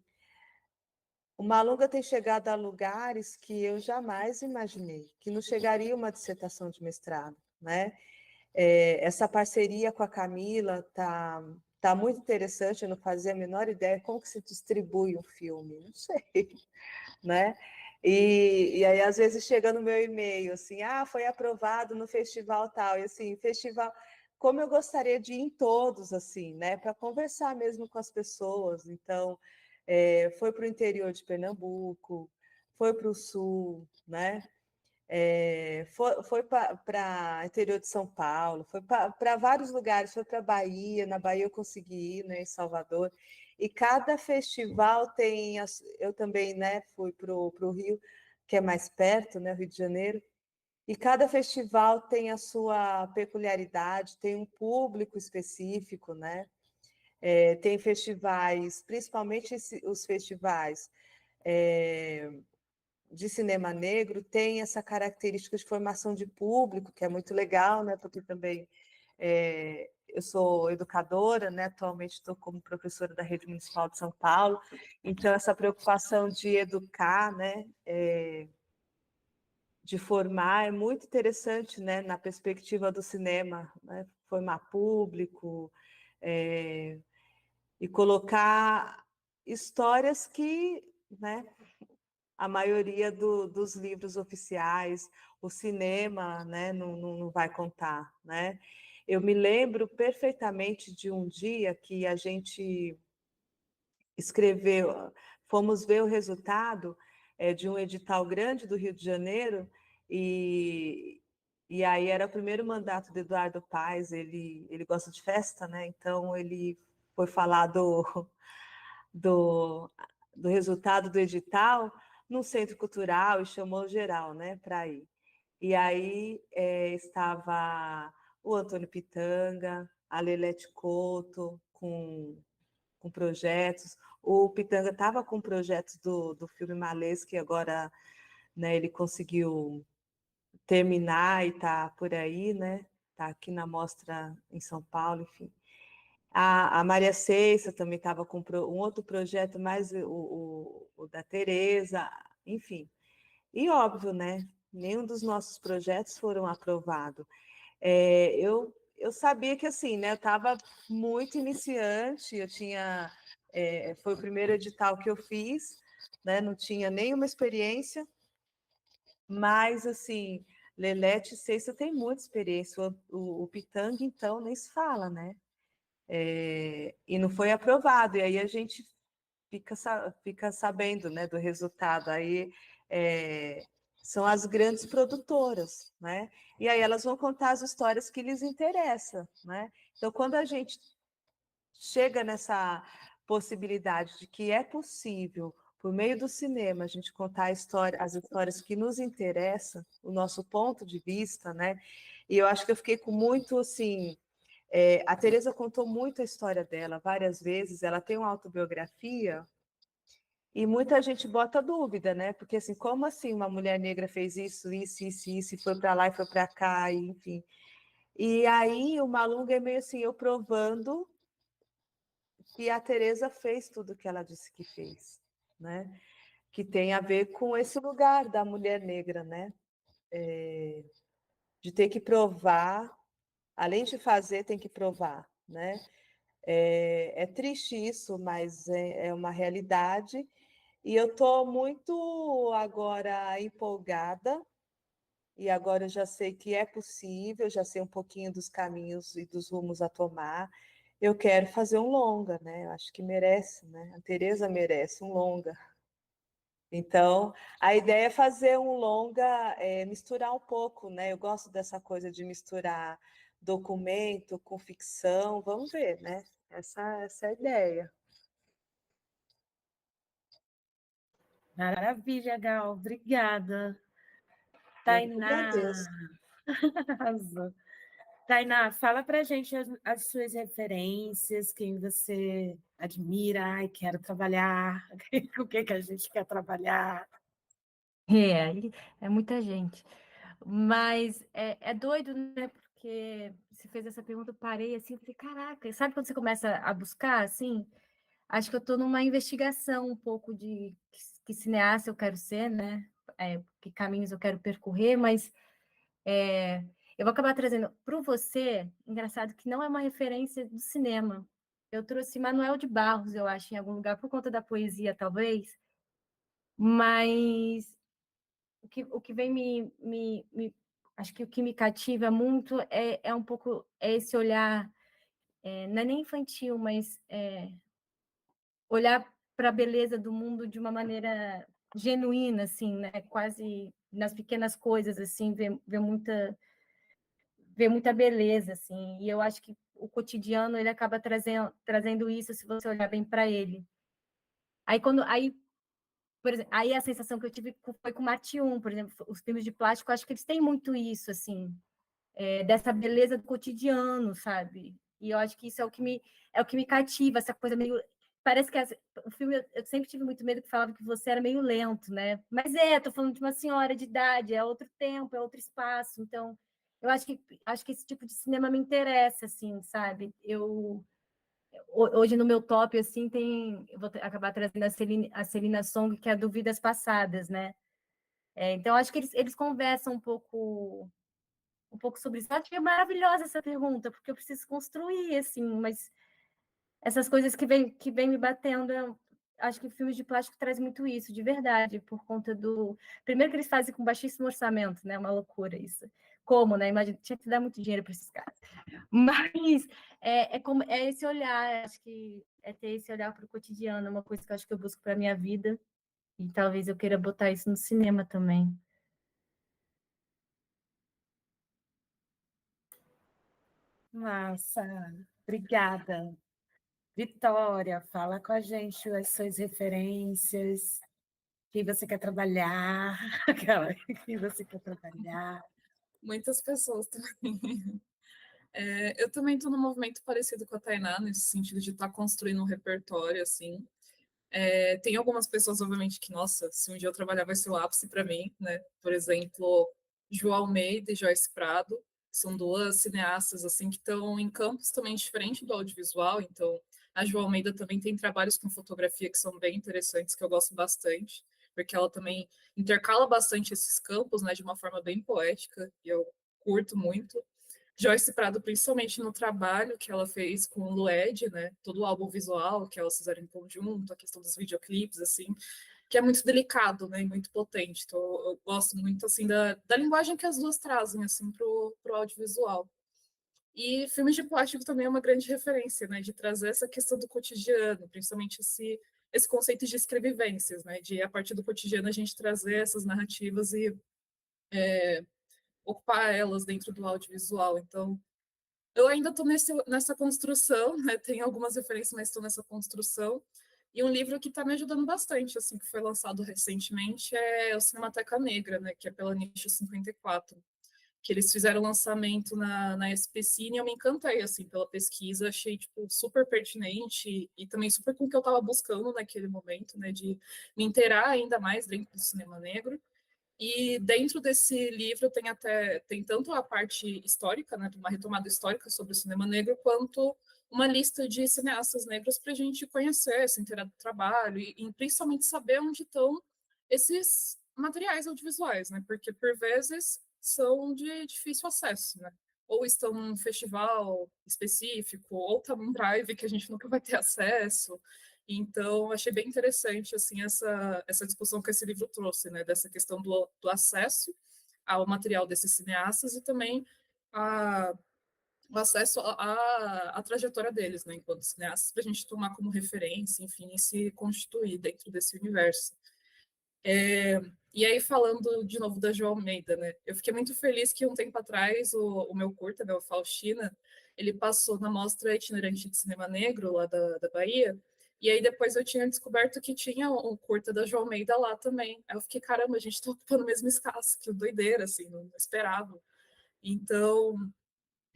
o Malunga tem chegado a lugares que eu jamais imaginei, que não chegaria uma dissertação de mestrado, né? Essa parceria com a Camila tá muito interessante, eu não fazia a menor ideia como que se distribui um filme, não sei, né? E aí, às vezes, chega no meu e-mail, assim, foi aprovado no festival tal, e assim, festival... Como eu gostaria de ir em todos, assim, né? Para conversar mesmo com as pessoas. Então, foi para o interior de Pernambuco, foi para o sul, né? Foi para interior de São Paulo, foi para vários lugares, foi para Bahia, na Bahia eu consegui ir, né, em Salvador, e cada festival tem, eu também, né, fui para o Rio, que é mais perto, né, Rio de Janeiro, e cada festival tem a sua peculiaridade, tem um público específico, né? Tem festivais, principalmente os festivais de cinema negro, tem essa característica de formação de público, que é muito legal, né? Porque também eu sou educadora, né? Atualmente estou como professora da Rede Municipal de São Paulo, então essa preocupação de educar, né? De formar é muito interessante, né, na perspectiva do cinema, né, formar público e colocar histórias que, né, a maioria dos livros oficiais, o cinema, né, não vai contar, né? Eu me lembro perfeitamente de um dia que a gente escreveu, fomos ver o resultado de um edital grande do Rio de Janeiro, e aí era o primeiro mandato do Eduardo Paes, ele gosta de festa, né? Então ele foi falar do, do resultado do edital no Centro Cultural e chamou geral, né, para ir. E aí estava o Antônio Pitanga, a Lelete Couto, com projetos. O Pitanga estava com projetos do filme Malês, que agora, né, ele conseguiu terminar e está por aí, né? Está aqui na mostra em São Paulo, enfim. A Maria Ceiça também estava com um outro projeto, mais o da Tereza, enfim. E óbvio, né? Nenhum dos nossos projetos foram aprovados. Eu sabia que assim, né? Eu estava muito iniciante, eu tinha foi o primeiro edital que eu fiz, né? Não tinha nenhuma experiência, mas assim, Lelete e Ceiça tem muita experiência. O Pitanga, então, nem se fala, né? E não foi aprovado, e aí a gente fica sabendo, né, do resultado. Aí são as grandes produtoras, né? E aí elas vão contar as histórias que lhes interessam, né? Então, quando a gente chega nessa possibilidade de que é possível, por meio do cinema, a gente contar as histórias que nos interessam, o nosso ponto de vista, né? E eu acho que eu fiquei com muito, assim... a Teresa contou muito a história dela várias vezes, ela tem uma autobiografia e muita gente bota dúvida, né? Porque assim, como assim uma mulher negra fez isso, e foi para lá e foi para cá, e, enfim. E aí o Malunga é meio assim, eu provando que a Teresa fez tudo o que ela disse que fez, né? Que tem a ver com esse lugar da mulher negra, né? De ter que provar, além de fazer, tem que provar, né? É triste isso, mas é uma realidade. E eu estou muito agora empolgada, e agora eu já sei que é possível, já sei um pouquinho dos caminhos e dos rumos a tomar. Eu quero fazer um longa, né? Eu acho que merece, né? A Teresa merece um longa. Então, a ideia é fazer um longa, misturar um pouco, né? Eu gosto dessa coisa de misturar documento com ficção. Vamos ver, né? Essa é a ideia. Maravilha, Gal, obrigada. Eu que Tainá, agradeço. arrasou. Tainá, fala para a gente as suas referências, quem você admira, ai, quero trabalhar, com o que a gente quer trabalhar. É muita gente. Mas é doido, né? Porque você fez essa pergunta, eu parei assim, eu falei, caraca, sabe quando você começa a buscar, assim? Acho que eu estou numa investigação um pouco de que cineasta eu quero ser, né? Que caminhos eu quero percorrer, mas eu vou acabar trazendo para você, engraçado que não é uma referência do cinema. Eu trouxe Manuel de Barros, eu acho, em algum lugar, por conta da poesia, talvez, mas o que vem acho que o que me cativa muito é um pouco esse olhar, não é nem infantil, mas olhar para a beleza do mundo de uma maneira genuína, assim, né? Quase nas pequenas coisas, assim, ver muita beleza, assim, e eu acho que o cotidiano, ele acaba trazendo isso, se você olhar bem para ele. Por exemplo, aí a sensação que eu tive foi com o Marte 1, por exemplo, os filmes de plástico, eu acho que eles têm muito isso, assim, dessa beleza do cotidiano, sabe? E eu acho que isso é o que me cativa, essa coisa meio. Parece que o filme, eu sempre tive muito medo que falava que você era meio lento, né? Mas tô falando de uma senhora de idade, é outro tempo, é outro espaço. Então, eu acho que esse tipo de cinema me interessa, assim, sabe? Hoje no meu top, assim, eu vou acabar trazendo a Celina Song, que é do Vidas Passadas, né? Então, acho que eles conversam um pouco sobre isso. Eu acho que é maravilhosa essa pergunta, porque eu preciso construir, assim, mas essas coisas que vem me batendo, acho que filmes de plástico traz muito isso, de verdade, por conta do... Primeiro que eles fazem com baixíssimo orçamento, né? Uma loucura isso. Como, né? Imagina, tinha que dar muito dinheiro para esses caras. Mas é esse olhar, acho que é ter esse olhar para o cotidiano, é uma coisa que eu acho que eu busco para a minha vida, e talvez eu queira botar isso no cinema também. Massa, obrigada. Vitória, fala com a gente as suas referências, quem você quer trabalhar, aquela quem você quer trabalhar. Muitas pessoas também. Eu também estou num movimento parecido com a Tainá, nesse sentido de estar construindo um repertório, assim. Tem algumas pessoas, obviamente, que, nossa, se um dia eu trabalhar vai ser o ápice para mim, né? Por exemplo, João Almeida e Joyce Prado, são duas cineastas, assim, que estão em campos também diferentes do audiovisual, então a João Almeida também tem trabalhos com fotografia que são bem interessantes, que eu gosto bastante, porque ela também intercala bastante esses campos, né, de uma forma bem poética, e eu curto muito. Joyce Prado, principalmente no trabalho que ela fez com o Lued, né? Todo o álbum visual que elas fizeram em conjunto, a questão dos videoclipes, assim, que é muito delicado, né? E muito potente. Então, eu gosto muito, assim, da linguagem que as duas trazem, assim, pro audiovisual. E filmes de plástico também é uma grande referência, né? De trazer essa questão do cotidiano, principalmente esse conceito de escrevivências, né? De, a partir do cotidiano, a gente trazer essas narrativas e ocupar elas dentro do audiovisual. Então, eu ainda estou nessa construção, né? Tem algumas referências, mas estou nessa construção. E um livro que está me ajudando bastante, assim, que foi lançado recentemente, é o Cinemateca Negra, né? Que é pela Nicho 54, que eles fizeram o lançamento na SPCine, e eu me encantei, assim, pela pesquisa, achei, tipo, super pertinente e também super com o que eu estava buscando naquele momento, né? De me inteirar ainda mais dentro do cinema negro. E dentro desse livro tem tanto a parte histórica, né, uma retomada histórica sobre o cinema negro, quanto uma lista de cineastas negros para a gente conhecer, se inteirar do trabalho e principalmente saber onde estão esses materiais audiovisuais, né? Porque por vezes são de difícil acesso, né? Ou estão num festival específico, ou está num drive que a gente nunca vai ter acesso. Então, achei bem interessante assim essa discussão que esse livro trouxe, né, dessa questão do acesso ao material desses cineastas e também a, o acesso à trajetória deles, né, enquanto cineastas, para a gente tomar como referência, enfim, e se constituir dentro desse universo. E aí, falando de novo da João Almeida, né? Eu fiquei muito feliz que um tempo atrás o meu curta, né, o Faustina, ele passou na Mostra Itinerante de Cinema Negro, lá da Bahia, e aí depois eu tinha descoberto que tinha um curta da João Almeida lá também. Aí eu fiquei, caramba, a gente tá ocupando o mesmo espaço, que doideira, assim, não esperava. Então,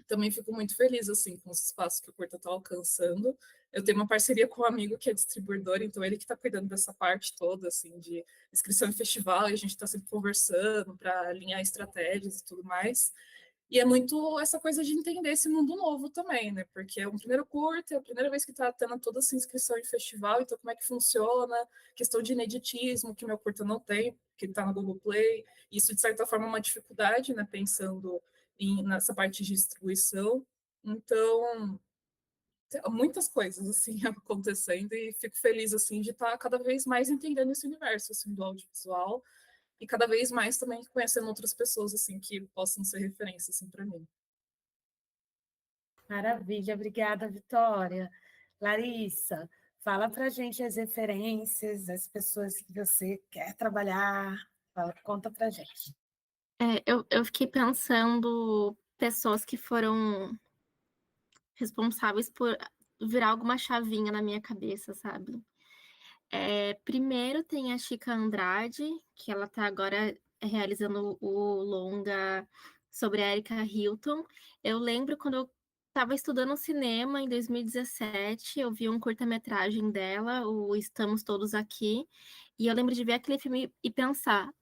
também fico muito feliz assim com os espaços que o Curta está alcançando. Eu tenho uma parceria com um amigo que é distribuidor, então ele que está cuidando dessa parte toda assim de inscrição em festival, e a gente está sempre conversando para alinhar estratégias e tudo mais. E é muito essa coisa de entender esse mundo novo também, né? Porque é um primeiro curta, é a primeira vez que está tendo toda essa inscrição em festival, então como é que funciona? Questão de ineditismo, que meu curta não tem, que está no Google Play. Isso, de certa forma, é uma dificuldade, né? Pensando nessa parte de distribuição. Então, muitas coisas, assim, acontecendo e fico feliz, assim, de estar cada vez mais entendendo esse universo, assim, do audiovisual e cada vez mais também conhecendo outras pessoas, assim, que possam ser referências, assim, para mim. Maravilha, obrigada, Vitória. Larissa, fala para a gente as referências, as pessoas que você quer trabalhar, Conta pra gente. Eu fiquei pensando pessoas que foram responsáveis por virar alguma chavinha na minha cabeça, sabe? Primeiro tem a Chica Andrade, que ela tá agora realizando o longa sobre a Erika Hilton. Eu lembro quando eu estava estudando cinema em 2017, eu vi um curta-metragem dela, o Estamos Todos Aqui, e eu lembro de ver aquele filme e pensar,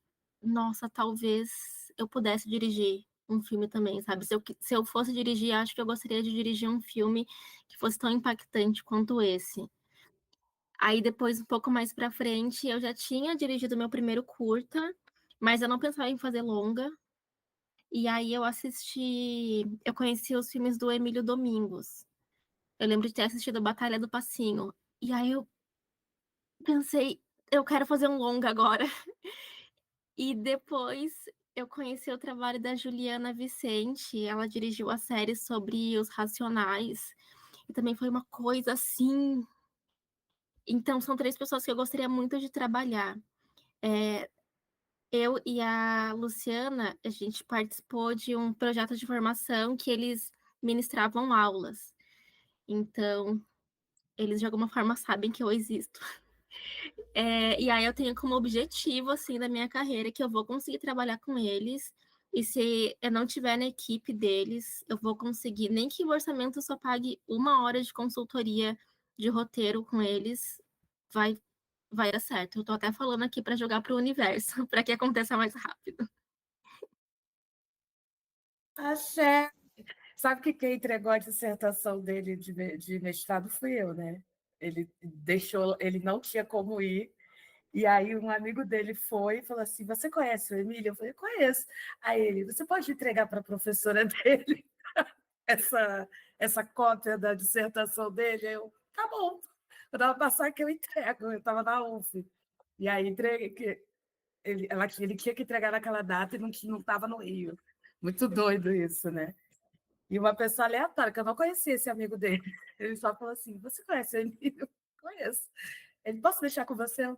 nossa, talvez eu pudesse dirigir um filme também, sabe? Se eu fosse dirigir, acho que eu gostaria de dirigir um filme que fosse tão impactante quanto esse. Aí depois, um pouco mais pra frente, eu já tinha dirigido meu primeiro curta, mas eu não pensava em fazer longa. E aí eu conheci os filmes do Emílio Domingos. Eu lembro de ter assistido Batalha do Passinho. E aí eu pensei, eu quero fazer um longa agora. E depois eu conheci o trabalho da Juliana Vicente. Ela dirigiu a série sobre os Racionais. E também foi uma coisa assim. Então, são três pessoas que eu gostaria muito de trabalhar. Eu e a Luciana, a gente participou de um projeto de formação que eles ministravam aulas. Então, eles de alguma forma sabem que eu existo. E aí eu tenho como objetivo, assim, da minha carreira que eu vou conseguir trabalhar com eles. E se eu não tiver na equipe deles, eu vou conseguir, nem que o orçamento só pague 1 hora de consultoria de roteiro com eles, vai, vai dar certo. Eu tô até falando aqui para jogar para o universo, para que aconteça mais rápido. Axé. Sabe que quem entregou a dissertação dele de mestrado fui eu, né? Ele não tinha como ir, e aí um amigo dele foi e falou assim: Você conhece o Emílio? Eu falei: Conheço. Aí ele: Você pode entregar para a professora dele essa cópia da dissertação dele? Eu: Tá bom, quando ela passar que eu entrego. Eu estava na UF. E aí entreguei, ele tinha que entregar naquela data e não estava no Rio. Muito doido isso, né? E uma pessoa aleatória, que eu não conhecia esse amigo dele. Ele só falou assim: Você conhece o Emílio? Conheço. Ele: Posso deixar com você?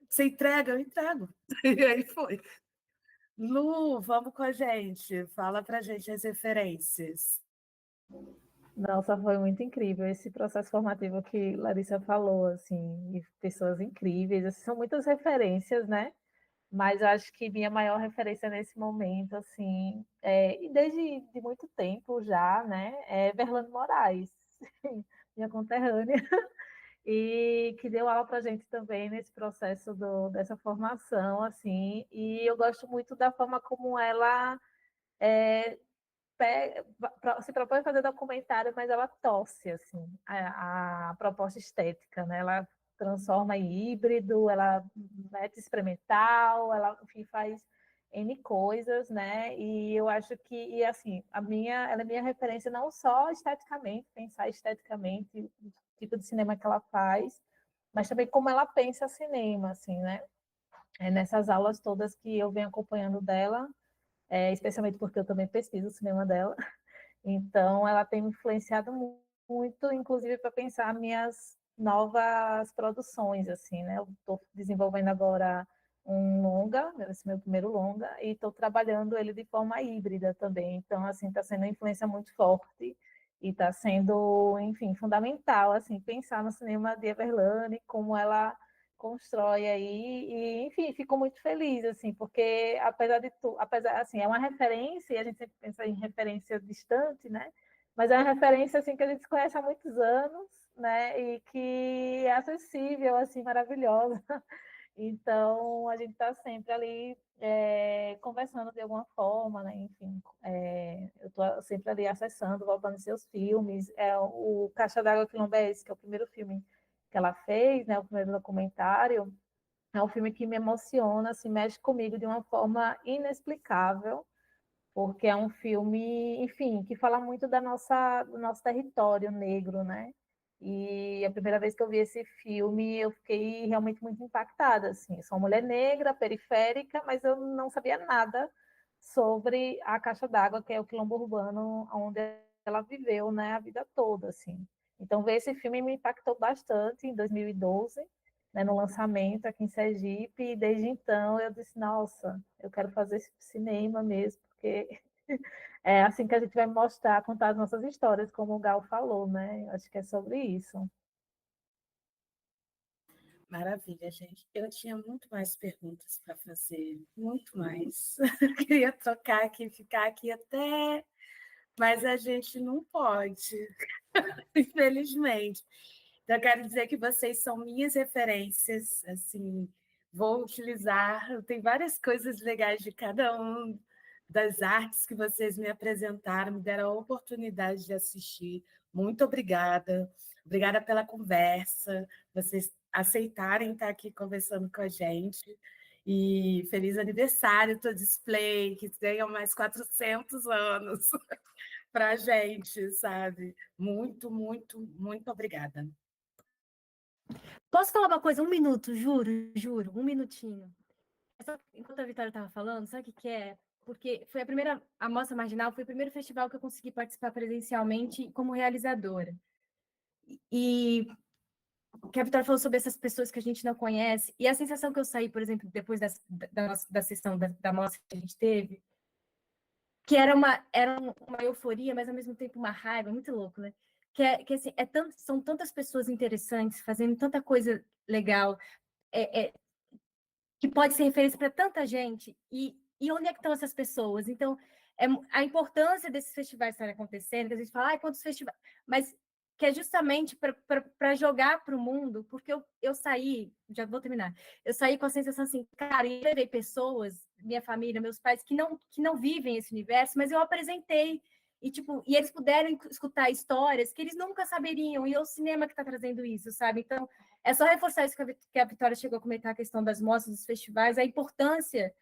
Você entrega? Eu entrego. E aí foi. Lu, vamos com a gente. Fala pra gente as referências. Nossa, foi muito incrível esse processo formativo que Larissa falou, assim, e pessoas incríveis, assim, são muitas referências, né? Mas eu acho que minha maior referência nesse momento, assim, e desde de muito tempo já, né, é Verlane Moraes, minha conterrânea, e que deu aula para a gente também nesse processo dessa formação, assim, e eu gosto muito da forma como ela se propõe a fazer documentário, mas ela torce assim, a proposta estética, né? Ela transforma em híbrido, ela mete experimental, ela, enfim, faz N coisas, né? E eu acho que, e assim, ela é minha referência não só esteticamente, pensar esteticamente o tipo de cinema que ela faz, mas também como ela pensa cinema, assim, né? Nessas aulas todas que eu venho acompanhando dela, especialmente porque eu também pesquiso o cinema dela, então, ela tem me influenciado muito, inclusive para pensar minhas novas produções, assim, né? Eu estou desenvolvendo agora um longa, esse meu primeiro longa, e estou trabalhando ele de forma híbrida também. Então, assim, está sendo uma influência muito forte e está sendo, enfim, fundamental, assim, pensar no cinema de Everlane, como ela constrói aí, e enfim, fico muito feliz, assim, porque apesar de tudo, apesar, assim, é uma referência, e a gente sempre pensa em referência distante, né? Mas é uma referência, assim, que a gente se conhece há muitos anos, né? E que é acessível, assim, maravilhosa. Então, a gente está sempre ali conversando de alguma forma, né? Enfim, eu estou sempre ali acessando, voltando seus filmes. O Caixa d'Água Quilombese, que é o primeiro filme que ela fez, né? O primeiro documentário, é um filme que me emociona, se mexe comigo de uma forma inexplicável, porque é um filme, enfim, que fala muito do nosso território negro, né? E a primeira vez que eu vi esse filme, eu fiquei realmente muito impactada, assim. Eu sou uma mulher negra, periférica, mas eu não sabia nada sobre a caixa d'água, que é o quilombo urbano, onde ela viveu, né, a vida toda, assim. Então, ver esse filme me impactou bastante em 2012, né, no lançamento aqui em Sergipe, e desde então eu disse, nossa, eu quero fazer esse cinema mesmo, porque é assim que a gente vai mostrar, contar as nossas histórias, como o Gal falou, né? Acho que é sobre isso. Maravilha, gente. Eu tinha muito mais perguntas para fazer, muito mais. Queria trocar aqui, ficar aqui até, mas a gente não pode, infelizmente. Então, eu quero dizer que vocês são minhas referências, assim, vou utilizar, tem várias coisas legais de cada um das artes que vocês me apresentaram, me deram a oportunidade de assistir. Muito obrigada. Obrigada pela conversa, vocês aceitarem estar aqui conversando com a gente. E feliz aniversário, do Display, que tenha mais 400 anos para a gente, sabe? Muito, muito, muito obrigada. Posso falar uma coisa? Um minuto, juro, um minutinho. Enquanto a Vitória estava falando, sabe o que é? Porque foi a primeira, a Mostra Marginal foi o primeiro festival que eu consegui participar presencialmente como realizadora. E que a Vitória falou sobre essas pessoas que a gente não conhece, e a sensação que eu saí, por exemplo, depois da sessão da mostra que a gente teve, que era uma euforia, mas ao mesmo tempo uma raiva, muito louco, né? Que assim, são tantas pessoas interessantes, fazendo tanta coisa legal, que pode ser referência para tanta gente, e onde é que estão essas pessoas? Então, a importância desses festivais estarem acontecendo, que a gente fala, quantos festivais, mas que é justamente para jogar para o mundo, porque eu saí, já vou terminar, eu saí com a sensação assim, cara, eu levei pessoas, minha família, meus pais, que não vivem esse universo, mas eu apresentei, e eles puderam escutar histórias que eles nunca saberiam, e é o cinema que está trazendo isso, sabe? Então, é só reforçar isso que a Vitória chegou a comentar, a questão das mostras, dos festivais, a importância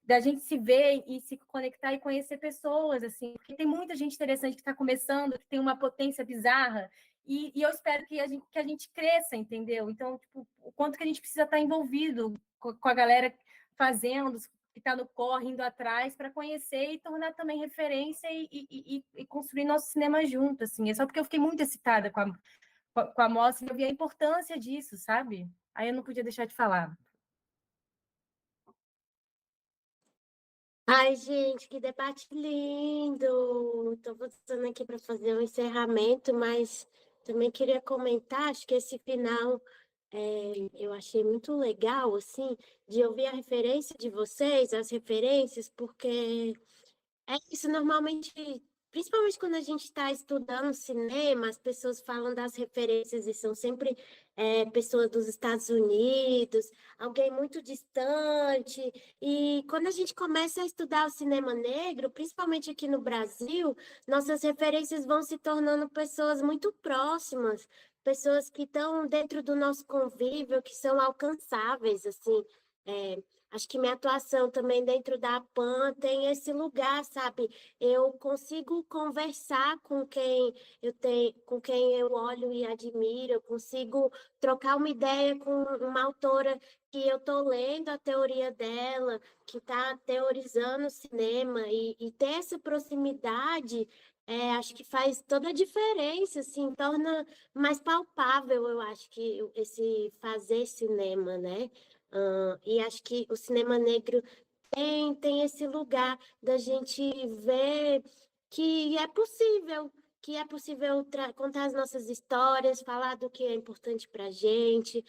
da gente se ver e se conectar e conhecer pessoas, assim, porque tem muita gente interessante que está começando, que tem uma potência bizarra, e eu espero que a gente cresça, entendeu? Então, tipo, o quanto que a gente precisa estar envolvido com a galera fazendo, que está no corre, indo atrás, para conhecer e tornar também referência e construir nosso cinema junto, assim. É só porque eu fiquei muito excitada com a mostra, eu vi a importância disso, sabe? Aí eu não podia deixar de falar. Ai, gente, que debate lindo! Estou voltando aqui para fazer um encerramento, mas também queria comentar, acho que esse final eu achei muito legal, assim, de ouvir a referência de vocês, as referências, porque é isso, normalmente, principalmente quando a gente está estudando cinema, as pessoas falam das referências e são sempre pessoas dos Estados Unidos, alguém muito distante. E quando a gente começa a estudar o cinema negro, principalmente aqui no Brasil, nossas referências vão se tornando pessoas muito próximas, pessoas que estão dentro do nosso convívio, que são alcançáveis, assim. É, acho que minha atuação também dentro da PAN tem esse lugar, sabe? Eu consigo conversar com quem com quem eu olho e admiro, eu consigo trocar uma ideia com uma autora que eu estou lendo a teoria dela, que está teorizando o cinema, e ter essa proximidade, acho que faz toda a diferença, assim, torna mais palpável, eu acho que esse fazer cinema, né? E acho que o cinema negro tem esse lugar da gente ver que é possível contar as nossas histórias, falar do que é importante para a gente.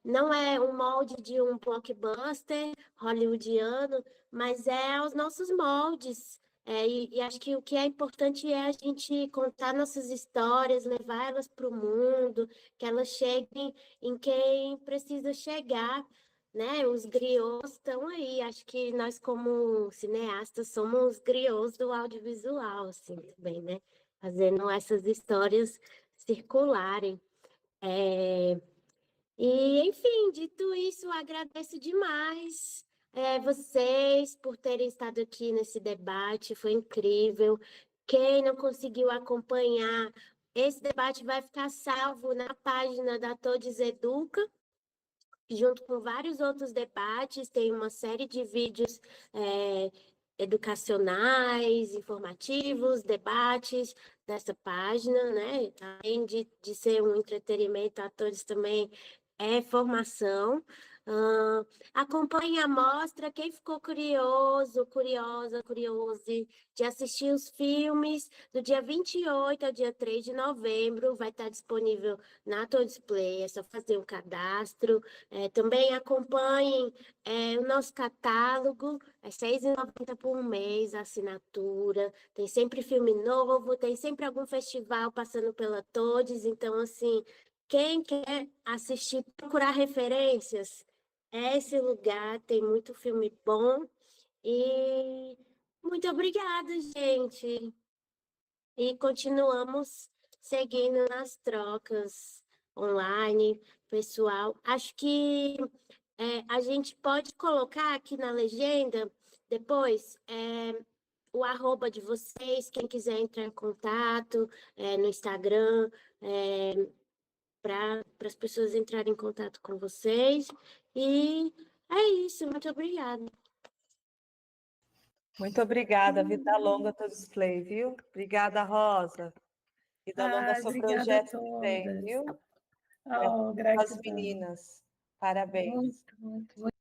Não é um molde de um blockbuster hollywoodiano, mas é os nossos moldes. E acho que o que é importante é a gente contar nossas histórias, levar elas para o mundo, que elas cheguem em quem precisa chegar, né? Os griots estão aí. Acho que nós, como cineastas, somos os griots do audiovisual, assim, também, né? Fazendo essas histórias circularem. E, enfim, dito isso, agradeço demais vocês por terem estado aqui nesse debate, foi incrível. Quem não conseguiu acompanhar, esse debate vai ficar salvo na página da Todes Educa, junto com vários outros debates, tem uma série de vídeos educacionais, informativos, debates dessa página, né? Além de ser um entretenimento, atores também é formação. Acompanhe a mostra. Quem ficou curioso de assistir os filmes, do dia 28 ao dia 3 de novembro, vai estar disponível na Display, é só fazer um cadastro. Também acompanhem o nosso catálogo, é R$ 6,90 por mês a assinatura. Tem sempre filme novo, tem sempre algum festival passando pela Todes, então, assim, quem quer assistir, procurar referências, é esse lugar, tem muito filme bom. E muito obrigada, gente. E continuamos seguindo nas trocas online, pessoal. Acho que a gente pode colocar aqui na legenda depois o arroba de vocês, quem quiser entrar em contato no Instagram, para as pessoas entrarem em contato com vocês. E é isso, muito obrigada. Muito obrigada, vida longa todo display, viu? Obrigada, Rosa. Vida longa seu Obrigada projeto a também, todas. viu? Oh, As gratidão. meninas. Parabéns. Muito, muito, muito.